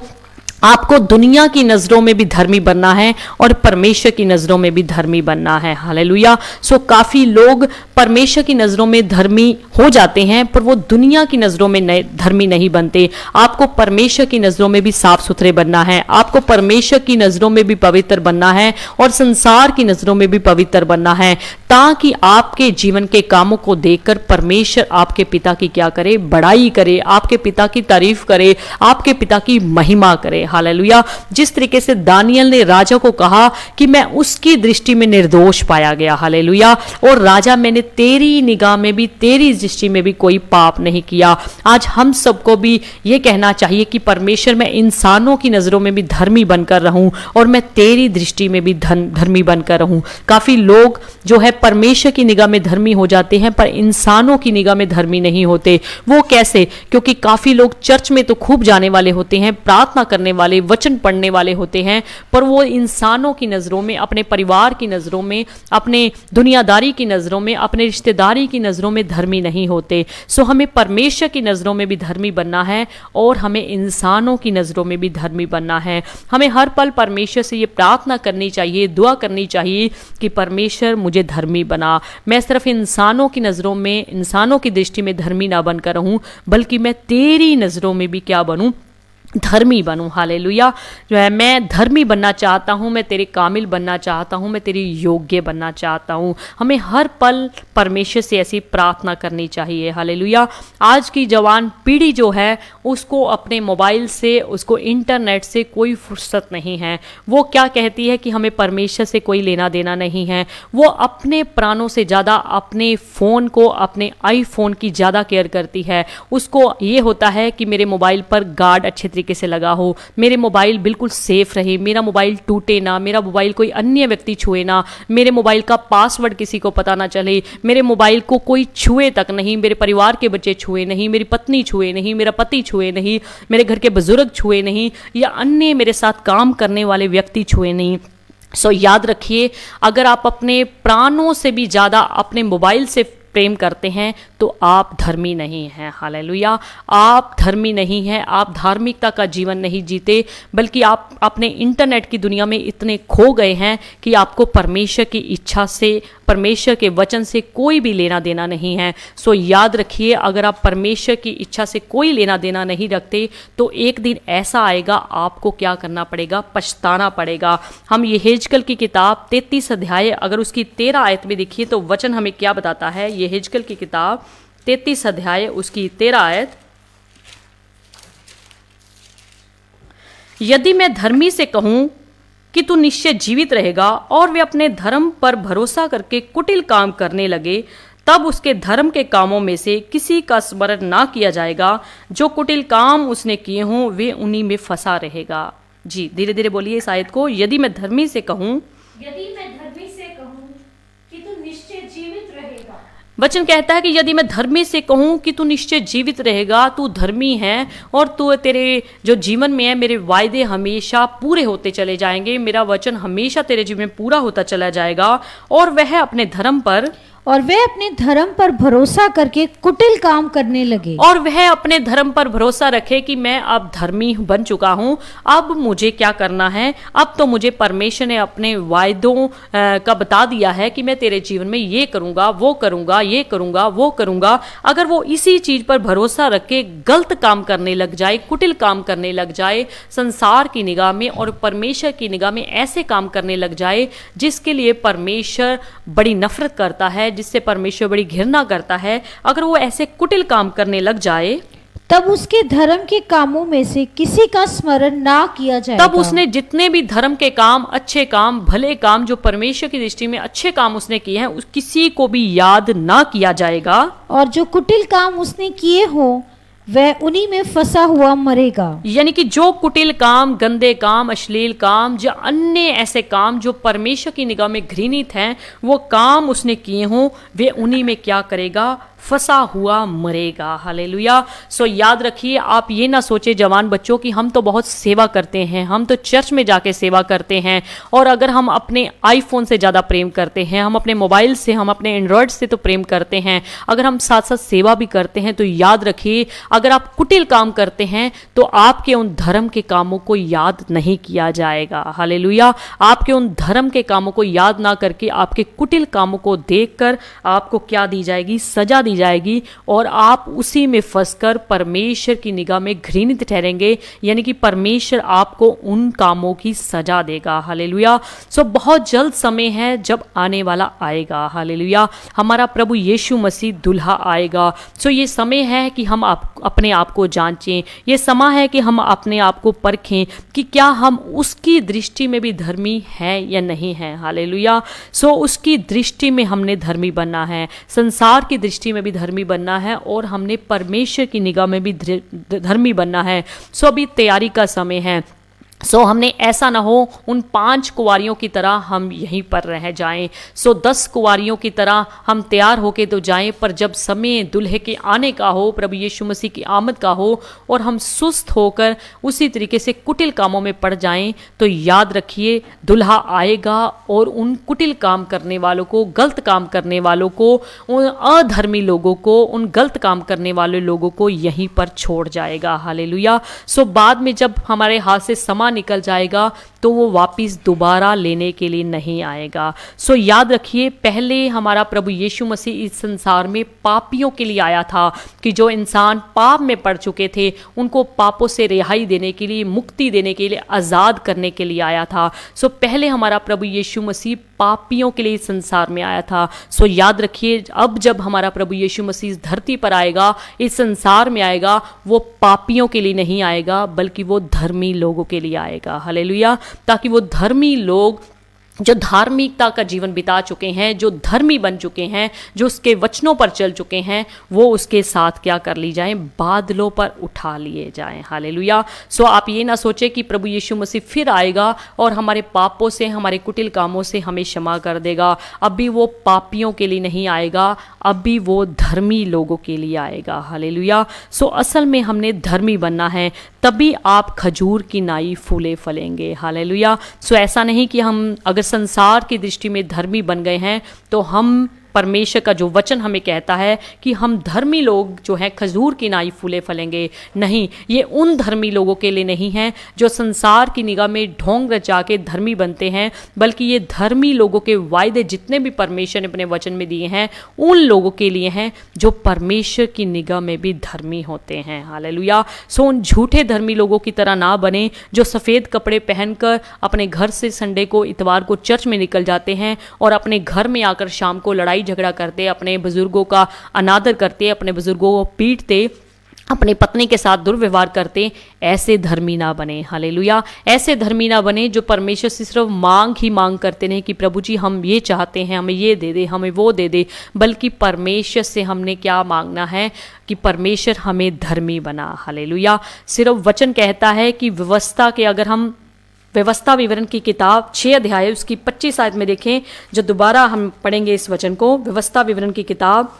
आपको दुनिया की नजरों में भी धर्मी बनना है और परमेश्वर की नजरों में भी धर्मी बनना है। हालेलुया। सो काफी लोग परमेश्वर की नजरों में धर्मी हो जाते हैं, पर वो दुनिया की नजरों में धर्मी नहीं बनते। आपको परमेश्वर की नजरों में भी साफ सुथरे बनना है, आपको परमेश्वर की नजरों में भी पवित्र बनना है और संसार की नजरों में भी पवित्र बनना है, ताकि आपके जीवन के कामों को देखकर परमेश्वर आपके पिता की क्या करे? बड़ाई करे, आपके पिता की तारीफ करे, आपके पिता की महिमा करे। हालेलुया। जिस तरीके से दानियल ने राजा को कहा कि मैं उसकी दृष्टि में निर्दोष पाया गया। हालेलुया। और राजा, मैंने तेरी निगाह में भी, तेरी दृष्टि में भी कोई पाप नहीं किया। आज हम सबको भी ये कहना चाहिए कि परमेश्वर, मैं इंसानों की नजरों में भी धर्मी बनकर रहूं और मैं तेरी दृष्टि में भी धर्मी बनकर रहूं। काफी लोग जो है परमेश्वर की निगाह में धर्मी हो जाते हैं, पर इंसानों की निगाह में धर्मी नहीं होते। वो कैसे? क्योंकि काफी लोग चर्च में तो खूब जाने वाले होते हैं, प्रार्थना करने वाले, वचन पढ़ने वाले होते हैं, पर वो इंसानों की नजरों में, अपने परिवार की नजरों में, अपने दुनियादारी की नजरों में, अपने रिश्तेदारी की नजरों में धर्मी नहीं होते। सो हमें परमेश्वर की नजरों में भी धर्मी बनना है और हमें इंसानों की नजरों में भी धर्मी बनना है। हमें हर पल परमेश्वर से ये प्रार्थना करनी चाहिए, दुआ करनी चाहिए कि परमेश्वर मुझे धर्मी बना। मैं सिर्फ इंसानों की नजरों में, इंसानों की दृष्टि में धर्मी ना बनकर रहूं, बल्कि मैं तेरी नजरों में भी क्या बनूं? धर्मी बनूं। हालेलुया। जो है, मैं धर्मी बनना चाहता हूं, मैं तेरे कामिल बनना चाहता हूं, मैं तेरी योग्य बनना चाहता हूं। हमें हर पल परमेश्वर से ऐसी प्रार्थना करनी चाहिए। हालेलुया। आज की जवान पीढ़ी जो है उसको अपने मोबाइल से, उसको इंटरनेट से कोई फुर्सत नहीं है। वो क्या कहती है कि हमें परमेश्वर से कोई लेना देना नहीं है। वो अपने प्राणों से ज़्यादा अपने फ़ोन को, अपने आईफोन की ज़्यादा केयर करती है। उसको ये होता है कि मेरे मोबाइल पर गार्ड अच्छे तरीके से लगा हो, मेरे मोबाइल बिल्कुल सेफ रहे, मेरा मोबाइल टूटे ना, मेरा मोबाइल कोई अन्य व्यक्ति छुए ना, मेरे मोबाइल का पासवर्ड किसी को पता ना चले, मेरे मोबाइल को कोई छुए तक नहीं, मेरे परिवार के बच्चे छुए नहीं, मेरी पत्नी छुए नहीं, मेरा पति छुए नहीं, मेरे घर के बुजुर्ग छुए नहीं, या अन्य मेरे साथ काम करने वाले व्यक्ति छुए नहीं। याद रखिए, अगर आप अपने प्राणों से भी ज़्यादा अपने मोबाइल से प्रेम करते हैं तो आप धर्मी नहीं हैं। हालेलुया, आप धर्मी नहीं हैं, आप धार्मिकता का जीवन नहीं जीते, बल्कि आप अपने इंटरनेट की दुनिया में इतने खो गए हैं कि आपको परमेश्वर की इच्छा से, परमेश्वर के वचन से कोई भी लेना देना नहीं है। याद रखिए, अगर आप परमेश्वर की इच्छा से कोई लेना देना नहीं रखते तो एक दिन ऐसा आएगा, आपको क्या करना पड़ेगा, पछताना पड़ेगा। हम यहेजकेल की किताब 33 अध्याय अगर उसकी 13 आयत में देखिए तो वचन हमें क्या बताता है। यहेजकेल की किताब 33 अध्याय उसकी 13 आयत, यदि मैं धर्मी से कहूं कि तू निश्चय जीवित रहेगा और वे अपने धर्म पर भरोसा करके कुटिल काम करने लगे, तब उसके धर्म के कामों में से किसी का स्मरण ना किया जाएगा। जो कुटिल काम उसने किए हों वे उन्हीं में फंसा रहेगा। जी धीरे धीरे बोलिए इस आयत को। यदि मैं धर्मी से कहूं कि तू निश्चय जीवित रहेगा, वचन कहता है कि यदि मैं धर्मी से कहूं कि तू निश्चय जीवित रहेगा, तू धर्मी है और तू, तेरे जो जीवन में है, मेरे वायदे हमेशा पूरे होते चले जाएंगे, मेरा वचन हमेशा तेरे जीवन में पूरा होता चला जाएगा, और वह अपने धर्म पर भरोसा करके कुटिल काम करने लगे, और वह अपने धर्म पर भरोसा रखे कि मैं अब धर्मी बन चुका हूं, अब मुझे क्या करना है, अब तो मुझे परमेश्वर ने अपने वायदों का बता दिया है कि मैं तेरे जीवन में ये करूंगा, वो करूंगा, ये करूंगा, वो करूंगा। अगर वो इसी चीज पर भरोसा रख के गलत काम करने लग जाए, कुटिल काम करने लग जाए, संसार की निगाह में और परमेश्वर की निगाह में ऐसे काम करने लग जाए जिसके लिए परमेश्वर बड़ी नफरत करता है, जिससे परमेश्वर बड़ी घृणा करता है, अगर वो ऐसे कुटिल काम करने लग जाए, तब उसके धर्म के कामों में से किसी का स्मरण ना किया जाएगा। तब उसने जितने भी धर्म के काम, अच्छे काम, भले काम, जो परमेश्वर की दृष्टि में अच्छे काम उसने किए हैं, किसी को भी याद ना किया जाएगा, और जो कुटिल काम उसने किए हो वह उन्हीं में फंसा हुआ मरेगा। यानी कि जो कुटिल काम, गंदे काम, अश्लील काम, जो अन्य ऐसे काम जो परमेश्वर की निगाह में घृणित हैं, वो काम उसने किए हों, वे उन्हीं में क्या करेगा, फंसा हुआ मरेगा। हालेलुया। याद रखिए, आप ये ना सोचे जवान बच्चों कि हम तो बहुत सेवा करते हैं, हम तो चर्च में जाके सेवा करते हैं, और अगर हम अपने आईफोन से ज़्यादा प्रेम करते हैं, हम अपने मोबाइल से, हम अपने एंड्रॉयड से तो प्रेम करते हैं, अगर हम साथ साथ सेवा भी करते हैं, तो याद रखिए, अगर आप कुटिल काम करते हैं तो आपके उन धर्म के कामों को याद नहीं किया जाएगा। हालेलुया। आपके उन धर्म के कामों को याद ना करके आपके कुटिल कामों को देखकर आपको क्या दी जाएगी, सजा दी जाएगी, और आप उसी में फंसकर परमेश्वर की निगाह में घृणित ठहरेंगे, यानी कि परमेश्वर आपको उन कामों की सजा देगा। हालेलुया। बहुत जल्द समय है जब आने वाला आएगा। हालेलुया। हमारा प्रभु यीशु मसीह दुल्हा आएगा। ये समय है कि हम अपने आप को जांचें, ये समय है कि हम अपने आप को परखें कि क्या हम उसकी दृष्टि में भी धर्मी हैं या नहीं हैं। हालेलुया। उसकी दृष्टि में हमने धर्मी बनना है, संसार की दृष्टि में भी धर्मी बनना है, और हमने परमेश्वर की निगाह में भी धर्मी बनना है। अभी तैयारी का समय है। हमने ऐसा ना हो उन 5 कुंवारियों की तरह हम यहीं पर रह जाएं। 10 कुंवारियों की तरह हम तैयार होके तो जाएं, पर जब समय दुल्हे के आने का हो, प्रभु यीशु मसीह की आमद का हो, और हम सुस्त होकर उसी तरीके से कुटिल कामों में पड़ जाएं, तो याद रखिए दुल्हा आएगा और उन कुटिल काम करने वालों को, गलत काम करने वालों को, उन अधर्मी लोगों को, उन गलत काम करने वाले लोगों को यहीं पर छोड़ जाएगा। हालेलुया। बाद में जब हमारे हाथ से समा निकल जाएगा तो वो वापिस दोबारा लेने के लिए नहीं आएगा। याद रखिए, पहले हमारा प्रभु यीशु मसीह इस संसार में पापियों के लिए आया था, कि जो इंसान पाप में पड़ चुके थे उनको पापों से रिहाई देने के लिए, मुक्ति देने के लिए, आज़ाद करने के लिए आया था। पहले हमारा प्रभु यीशु मसीह पापियों के लिए इस संसार में आया था। याद रखिए, अब जब हमारा प्रभु यीशु मसीह इस धरती पर आएगा, इस संसार में आएगा, वो पापियों के लिए नहीं आएगा, बल्कि वो धर्मी लोगों के लिए आएगा। हालेलुया। ताकि वो धर्मी लोग जो धार्मिकता का जीवन बिता चुके हैं, जो धर्मी बन चुके हैं, जो उसके वचनों पर चल चुके हैं, वो उसके साथ क्या कर ली जाएं, बादलों पर उठा लिए जाएं। हालेलुया। सो आप ये ना सोचे कि प्रभु यीशु मसीह फिर आएगा और हमारे पापों से, हमारे कुटिल कामों से हमें क्षमा कर देगा। अभी वो पापियों के लिए नहीं आएगा, अभी वो धर्मी लोगों के लिए आएगा। हालेलुया। सो असल में हमने धर्मी बनना है, तभी आप खजूर की नाई फूले फलेंगे। हालेलुया। सो ऐसा नहीं कि हम अगर संसार की दृष्टि में धर्मी बन गए हैं तो हम, परमेश्वर का जो वचन हमें कहता है कि हम धर्मी लोग जो हैं खजूर की नाई फूले फलेंगे, नहीं, ये उन धर्मी लोगों के लिए नहीं है जो संसार की निगाह में ढोंग रचा के धर्मी बनते हैं, बल्कि ये धर्मी लोगों के वायदे जितने भी परमेश्वर ने अपने वचन में दिए हैं उन लोगों के लिए हैं जो परमेश्वर की निगाह में भी धर्मी होते हैं। हालेलुया। सो उन झूठे धर्मी लोगों की तरह ना बने जो सफ़ेद कपड़े पहनकर अपने घर से संडे को, इतवार को चर्च में निकल जाते हैं और अपने घर में आकर शाम को लड़ाई झगड़ा करते, अपने बुजुर्गों का अनादर करते, अपने बुजुर्गों को पीटते, अपनी पत्नी के साथ दुर्व्यवहार करते। ऐसे धर्मी ना बने। हालेलुया। ऐसे धर्मी ना बने जो परमेश्वर से सिर्फ मांग ही मांग करते नहीं कि प्रभु जी हम ये चाहते हैं, हमें ये दे दे, हमें वो दे दे, बल्कि परमेश्वर से हमने क्या मांगना है कि परमेश्वर हमें धर्मी बना। हालेलुया। सिर्फ वचन कहता है कि व्यवस्था के, अगर हम व्यवस्था विवरण की किताब 6 अध्याय उसकी 25 आयत में देखें, जो दोबारा हम पढ़ेंगे इस वचन को, व्यवस्था विवरण की किताब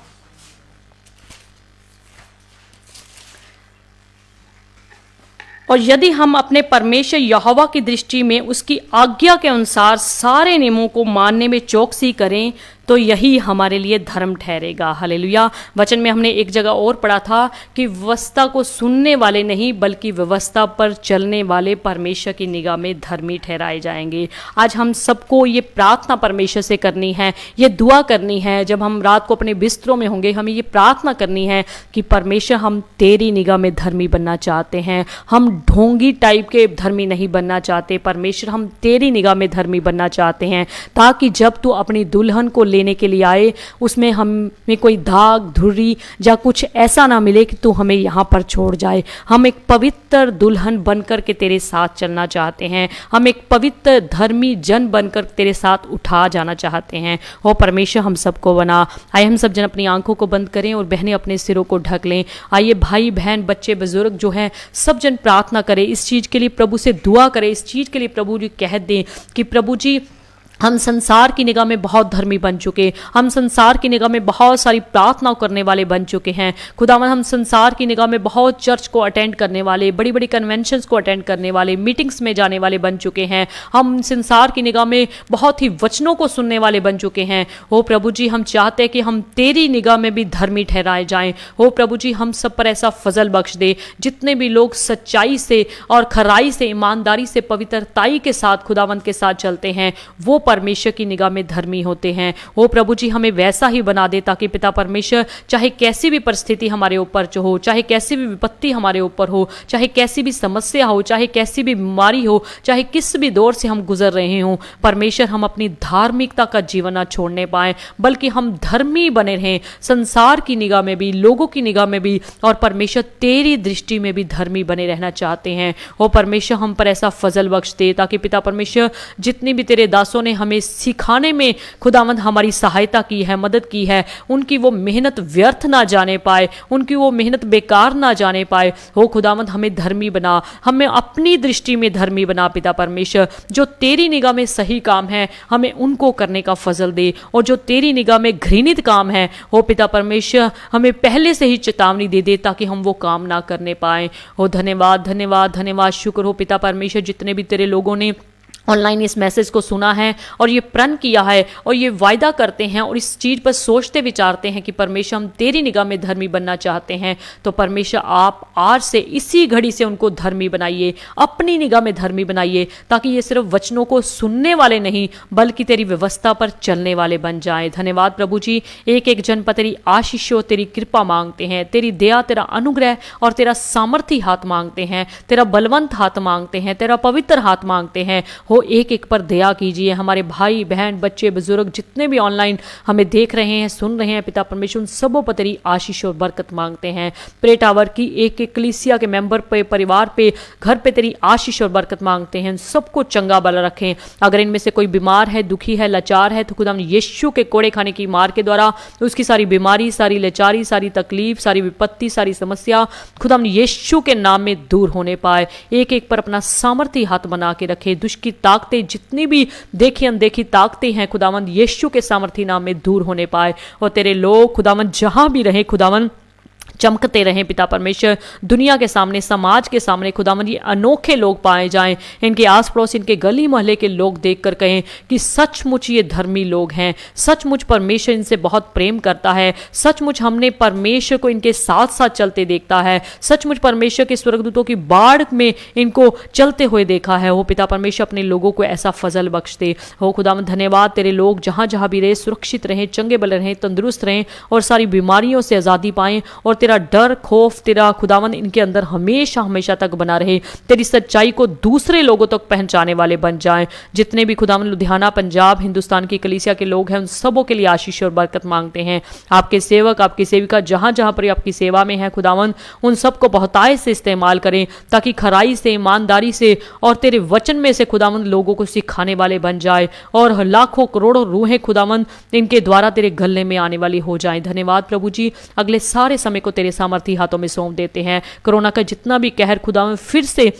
और यदि हम अपने परमेश्वर यहोवा की दृष्टि में उसकी आज्ञा के अनुसार सारे नियमों को मानने में चौकसी करें तो यही हमारे लिए धर्म ठहरेगा। हालेलुया। वचन में हमने एक जगह और पढ़ा था कि व्यवस्था को सुनने वाले नहीं बल्कि व्यवस्था पर चलने वाले परमेश्वर की निगाह में धर्मी ठहराए जाएंगे। आज हम सबको ये प्रार्थना परमेश्वर से करनी है, ये दुआ करनी है। जब हम रात को अपने बिस्तरों में होंगे, हमें ये प्रार्थना करनी है कि परमेश्वर हम तेरी निगाह में धर्मी बनना चाहते हैं, हम ढोंगी टाइप के धर्मी नहीं बनना चाहते। परमेश्वर हम तेरी निगाह में धर्मी बनना चाहते हैं, ताकि जब तू अपनी दुल्हन को लेने के लिए आए उसमें हमें कोई दाग धुर्री या कुछ ऐसा ना मिले कि तू हमें यहाँ पर छोड़ जाए। हम एक पवित्र दुल्हन बनकर के तेरे साथ चलना चाहते हैं, हम एक पवित्र धर्मी जन बनकर तेरे साथ उठा जाना चाहते हैं। ओ परमेश्वर हम सबको बना। आइए हम सब जन अपनी आंखों को बंद करें और बहनें अपने सिरों को ढक लें। आइए भाई बहन बच्चे बुजुर्ग जो हैं सब जन प्रार्थना करें, इस चीज़ के लिए प्रभु से दुआ करें, इस चीज़ के लिए प्रभु जी कह दें कि प्रभु जी हम संसार की निगाह में बहुत धर्मी बन चुके, हम संसार की निगाह में बहुत सारी प्रार्थना करने वाले बन चुके हैं। खुदावन हम संसार की निगाह में बहुत चर्च को अटेंड करने वाले, बड़ी बड़ी कन्वेंशंस को अटेंड करने वाले, मीटिंग्स में जाने वाले बन चुके हैं। हम संसार की निगाह में बहुत ही वचनों को सुनने वाले बन चुके हैं। हो प्रभु जी हम चाहते हैं कि हम तेरी निगाह में भी धर्मी ठहराए जाएं। हो प्रभु जी हम सब पर ऐसा फजल बख्श दे, जितने भी लोग सच्चाई से और खराई से, ईमानदारी से, पवित्रताई के साथ खुदावंत के साथ चलते हैं, वो परमेश्वर की निगाह में धर्मी होते हैं। वो प्रभु जी हमें वैसा ही बना दे ताकि पिता परमेश्वर चाहे कैसी भी परिस्थिति हमारे ऊपर हो, चाहे कैसी भी विपत्ति हमारे ऊपर हो, चाहे कैसी भी समस्या हो, चाहे कैसी भी बीमारी हो, चाहे किस भी दौर से हम गुजर रहे हों, परमेश्वर हम अपनी धार्मिकता का जीवन ना छोड़ने पाएं, बल्कि हम धर्मी बने रहें संसार की निगाह में भी, लोगों की निगाह में भी, और परमेश्वर तेरी दृष्टि में भी धर्मी बने रहना चाहते हैं। वो परमेश्वर हम पर ऐसा फजल बख्श दे ताकि पिता परमेश्वर जितनी भी तेरे दासों ने हमें सिखाने में खुदावंद हमारी सहायता की है, मदद की है, उनकी वो मेहनत व्यर्थ ना जाने पाए, उनकी वो मेहनत बेकार ना जाने पाए। हो खुदावंद हमें धर्मी बना, हमें अपनी दृष्टि में धर्मी बना पिता परमेश्वर। जो तेरी निगाह में सही काम है हमें उनको करने का फजल दे, और जो तेरी निगाह में घृणित काम है हो पिता परमेश्वर हमें पहले से ही चेतावनी दे दे ताकि हम वो काम ना करने पाए। हो धन्यवाद धन्यवाद धन्यवाद, शुक्र हो पिता परमेश्वर जितने भी तेरे लोगों ने ऑनलाइन इस मैसेज को सुना है और ये प्रण किया है और ये वायदा करते हैं और इस चीज़ पर सोचते विचारते हैं कि परमेश्वर हम तेरी निगाह में धर्मी बनना चाहते हैं, तो परमेश्वर आप आज से इसी घड़ी से उनको धर्मी बनाइए, अपनी निगाह में धर्मी बनाइए, ताकि ये सिर्फ वचनों को सुनने वाले नहीं बल्कि तेरी व्यवस्था पर चलने वाले बन जाएं। धन्यवाद प्रभु जी। एक एक जन पर तेरी आशीष और तेरी कृपा मांगते हैं, तेरी दया, तेरा अनुग्रह और तेरा सामर्थी हाथ मांगते हैं, तेरा बलवंत हाथ मांगते हैं, तेरा पवित्र हाथ मांगते हैं। हो एक एक पर दया कीजिए। हमारे भाई बहन बच्चे बुजुर्ग जितने भी ऑनलाइन हमें देख रहे हैं सुन रहे हैं पिता परमेश्वर, उन सबों पर तेरी आशीष और बरकत मांगते हैं। प्रे टावर की एक एक कलीसिया के मेंबर पे, परिवार पे, घर पे तेरी आशीष और बरकत मांगते हैं। सबको चंगा भला रखें। अगर इनमें से कोई बीमार है, दुखी है, लाचार है, तो खुदा यीशु के कोड़े खाने की मार के द्वारा उसकी सारी बीमारी, सारी लाचारी, सारी तकलीफ, सारी विपत्ति, सारी समस्या खुदा यीशु के नाम में दूर होने पाए। एक एक पर अपना सामर्थ्य हाथ बना के रखे। दुष्ट की ताकतें जितनी भी देखी अनदेखी ताकतें हैं खुदावंद यीशु के सामर्थ्य नाम में दूर होने पाए। और तेरे लोग खुदावंद जहां भी रहे खुदावंद चमकते रहें पिता परमेश्वर। दुनिया के सामने, समाज के सामने खुदावंद ये अनोखे लोग पाए जाएं। इनके आस पड़ोस, इनके गली मोहल्ले के लोग देखकर कहें कि सचमुच ये धर्मी लोग हैं, सचमुच परमेश्वर इनसे बहुत प्रेम करता है, सचमुच हमने परमेश्वर को इनके साथ साथ चलते देखता है, सचमुच परमेश्वर के स्वर्गदूतों की बाढ़ में इनको चलते हुए देखा है। हो पिता परमेश्वर अपने लोगों को ऐसा फजल बख्श दे। हो खुदावंद धन्यवाद, तेरे लोग जहां जहां भी रहे सुरक्षित रहें, चंगे बल रहें, तंदुरुस्त रहें और सारी बीमारियों से आज़ादी पाएं। और तेरा डर खौफ, तेरा खुदावंद इनके अंदर हमेशा हमेशा तक बना रहे। तेरी सच्चाई को दूसरे लोगों तक पहुंचाने वाले बन जाएं। जितने भी खुदावंद लुधियाना, पंजाब, हिंदुस्तान की कलीसिया के लोग हैं उन सबों के लिए आशीष और बरकत मांगते हैं। आपके सेवक, आपकी सेविका जहां जहां पर आपकी सेवा में है खुदावंद उन सबको बहुतायत से इस्तेमाल करें, ताकि खराई से, ईमानदारी से और तेरे वचन में से खुदावंद लोगों को सिखाने वाले बन जाए। और लाखों करोड़ों रूहें खुदावंद इनके द्वारा तेरे गले में आने वाली हो जाए। धन्यवाद प्रभु जी। अगले सारे समय को तेरे सामर्थी हाथों में सौंप देते हैं। कोरोना का जितना भी कहर खुदावंद फिर से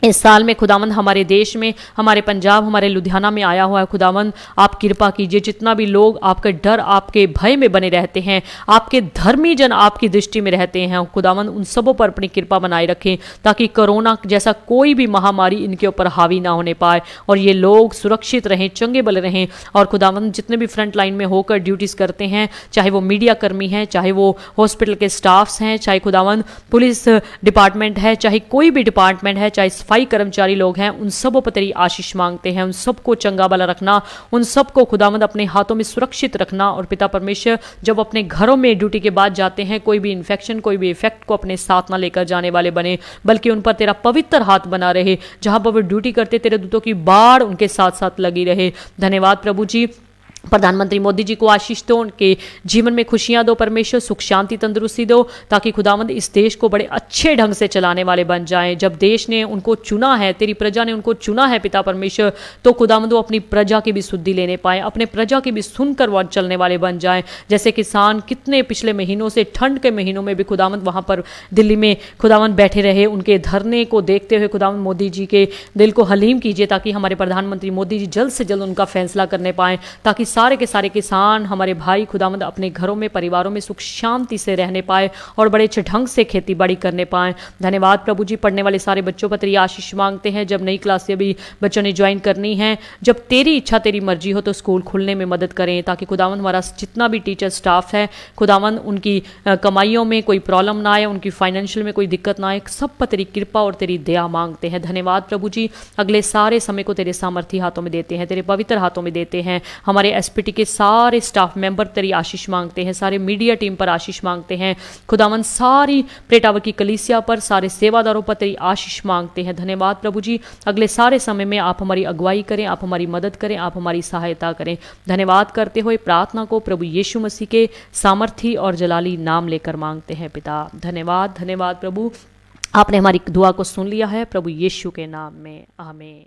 इस साल में खुदावंद हमारे देश में, हमारे पंजाब, हमारे लुधियाना में आया हुआ है खुदावंद, आप कृपा कीजिए। जितना भी लोग आपके डर, आपके भय में बने रहते हैं, आपके धर्मी जन आपकी दृष्टि में रहते हैं खुदावंद, उन सबों पर अपनी कृपा बनाए रखें, ताकि कोरोना जैसा कोई भी महामारी इनके ऊपर हावी ना होने पाए और ये लोग सुरक्षित रहें, चंगे बल रहें। और खुदावंद जितने भी फ्रंट लाइन में होकर ड्यूटीज़ करते हैं, चाहे वो मीडिया कर्मी हैं, चाहे वो हॉस्पिटल के स्टाफ्स हैं, चाहे खुदावंद पुलिस डिपार्टमेंट है, चाहे कोई भी डिपार्टमेंट है, चाहे सफाई कर्मचारी लोग हैं, उन सबों पर तेरी आशीष मांगते हैं। उन सबको चंगा भला रखना, उन सबको खुदावंद अपने हाथों में सुरक्षित रखना। और पिता परमेश्वर जब अपने घरों में ड्यूटी के बाद जाते हैं, कोई भी इन्फेक्शन, कोई भी इफेक्ट को अपने साथ ना लेकर जाने वाले बने, बल्कि उन पर तेरा पवित्र हाथ बना रहे। जहां पर वो ड्यूटी करते तेरे दूतों की बाढ़ उनके साथ साथ लगी रहे। धन्यवाद प्रभु जी। प्रधानमंत्री मोदी जी को आशीष दो, उनके जीवन में खुशियां दो परमेश्वर, सुख शांति तंदुरुस्ती दो, ताकि खुदावंद इस देश को बड़े अच्छे ढंग से चलाने वाले बन जाएं। जब देश ने उनको चुना है, तेरी प्रजा ने उनको चुना है पिता परमेश्वर, तो खुदावंद वो अपनी प्रजा की भी शुद्धि लेने पाए, अपने प्रजा की भी सुनकर वो चलने वाले बन जाएं। जैसे किसान कितने पिछले महीनों से, ठंड के महीनों में भी खुदावंद वहां पर दिल्ली में खुदावंद बैठे रहे, उनके धरने को देखते हुए खुदावंद मोदी जी के दिल को हलीम कीजिए, ताकि हमारे प्रधानमंत्री मोदी जी जल्द से जल्द उनका फैसला करने पाएं, ताकि सारे के सारे किसान, हमारे भाई खुदावंद अपने घरों में, परिवारों में सुख शांति से रहने पाए और बड़े अच्छे ढंग से खेती बाड़ी करने पाए। धन्यवाद प्रभु जी। पढ़ने वाले सारे बच्चों पर तेरी आशीष मांगते हैं। जब नई क्लासें भी बच्चों ने ज्वाइन करनी है, जब तेरी इच्छा तेरी मर्जी हो तो स्कूल खुलने में मदद करें, ताकि खुदावंद हमारा जितना भी टीचर स्टाफ है खुदावंद उनकी कमाइयों में कोई प्रॉब्लम ना आए, उनकी फाइनेंशियल में कोई दिक्कत ना आए। सब पर तेरी कृपा और तेरी दया मांगते हैं। धन्यवाद प्रभु जी। अगले सारे समय को तेरे सामर्थी हाथों में देते हैं, तेरे पवित्र हाथों में देते हैं। हमारे एसपीटी के सारे स्टाफ मेंबर तेरी आशीष मांगते हैं, सारे मीडिया टीम पर आशीष मांगते हैं खुदावंद, सारी प्रे टावर की कलीसिया पर, सारे सेवादारों पर तेरी आशीष मांगते हैं। धन्यवाद प्रभु जी। अगले सारे समय में आप हमारी अगुवाई करें, आप हमारी मदद करें, आप हमारी सहायता करें। धन्यवाद करते हुए प्रार्थना को प्रभु यीशु मसीह के सामर्थी और जलाली नाम लेकर मांगते हैं पिता। धन्यवाद, धन्यवाद प्रभु। आपने हमारी दुआ को सुन लिया है प्रभु यीशु के नाम में, आमीन।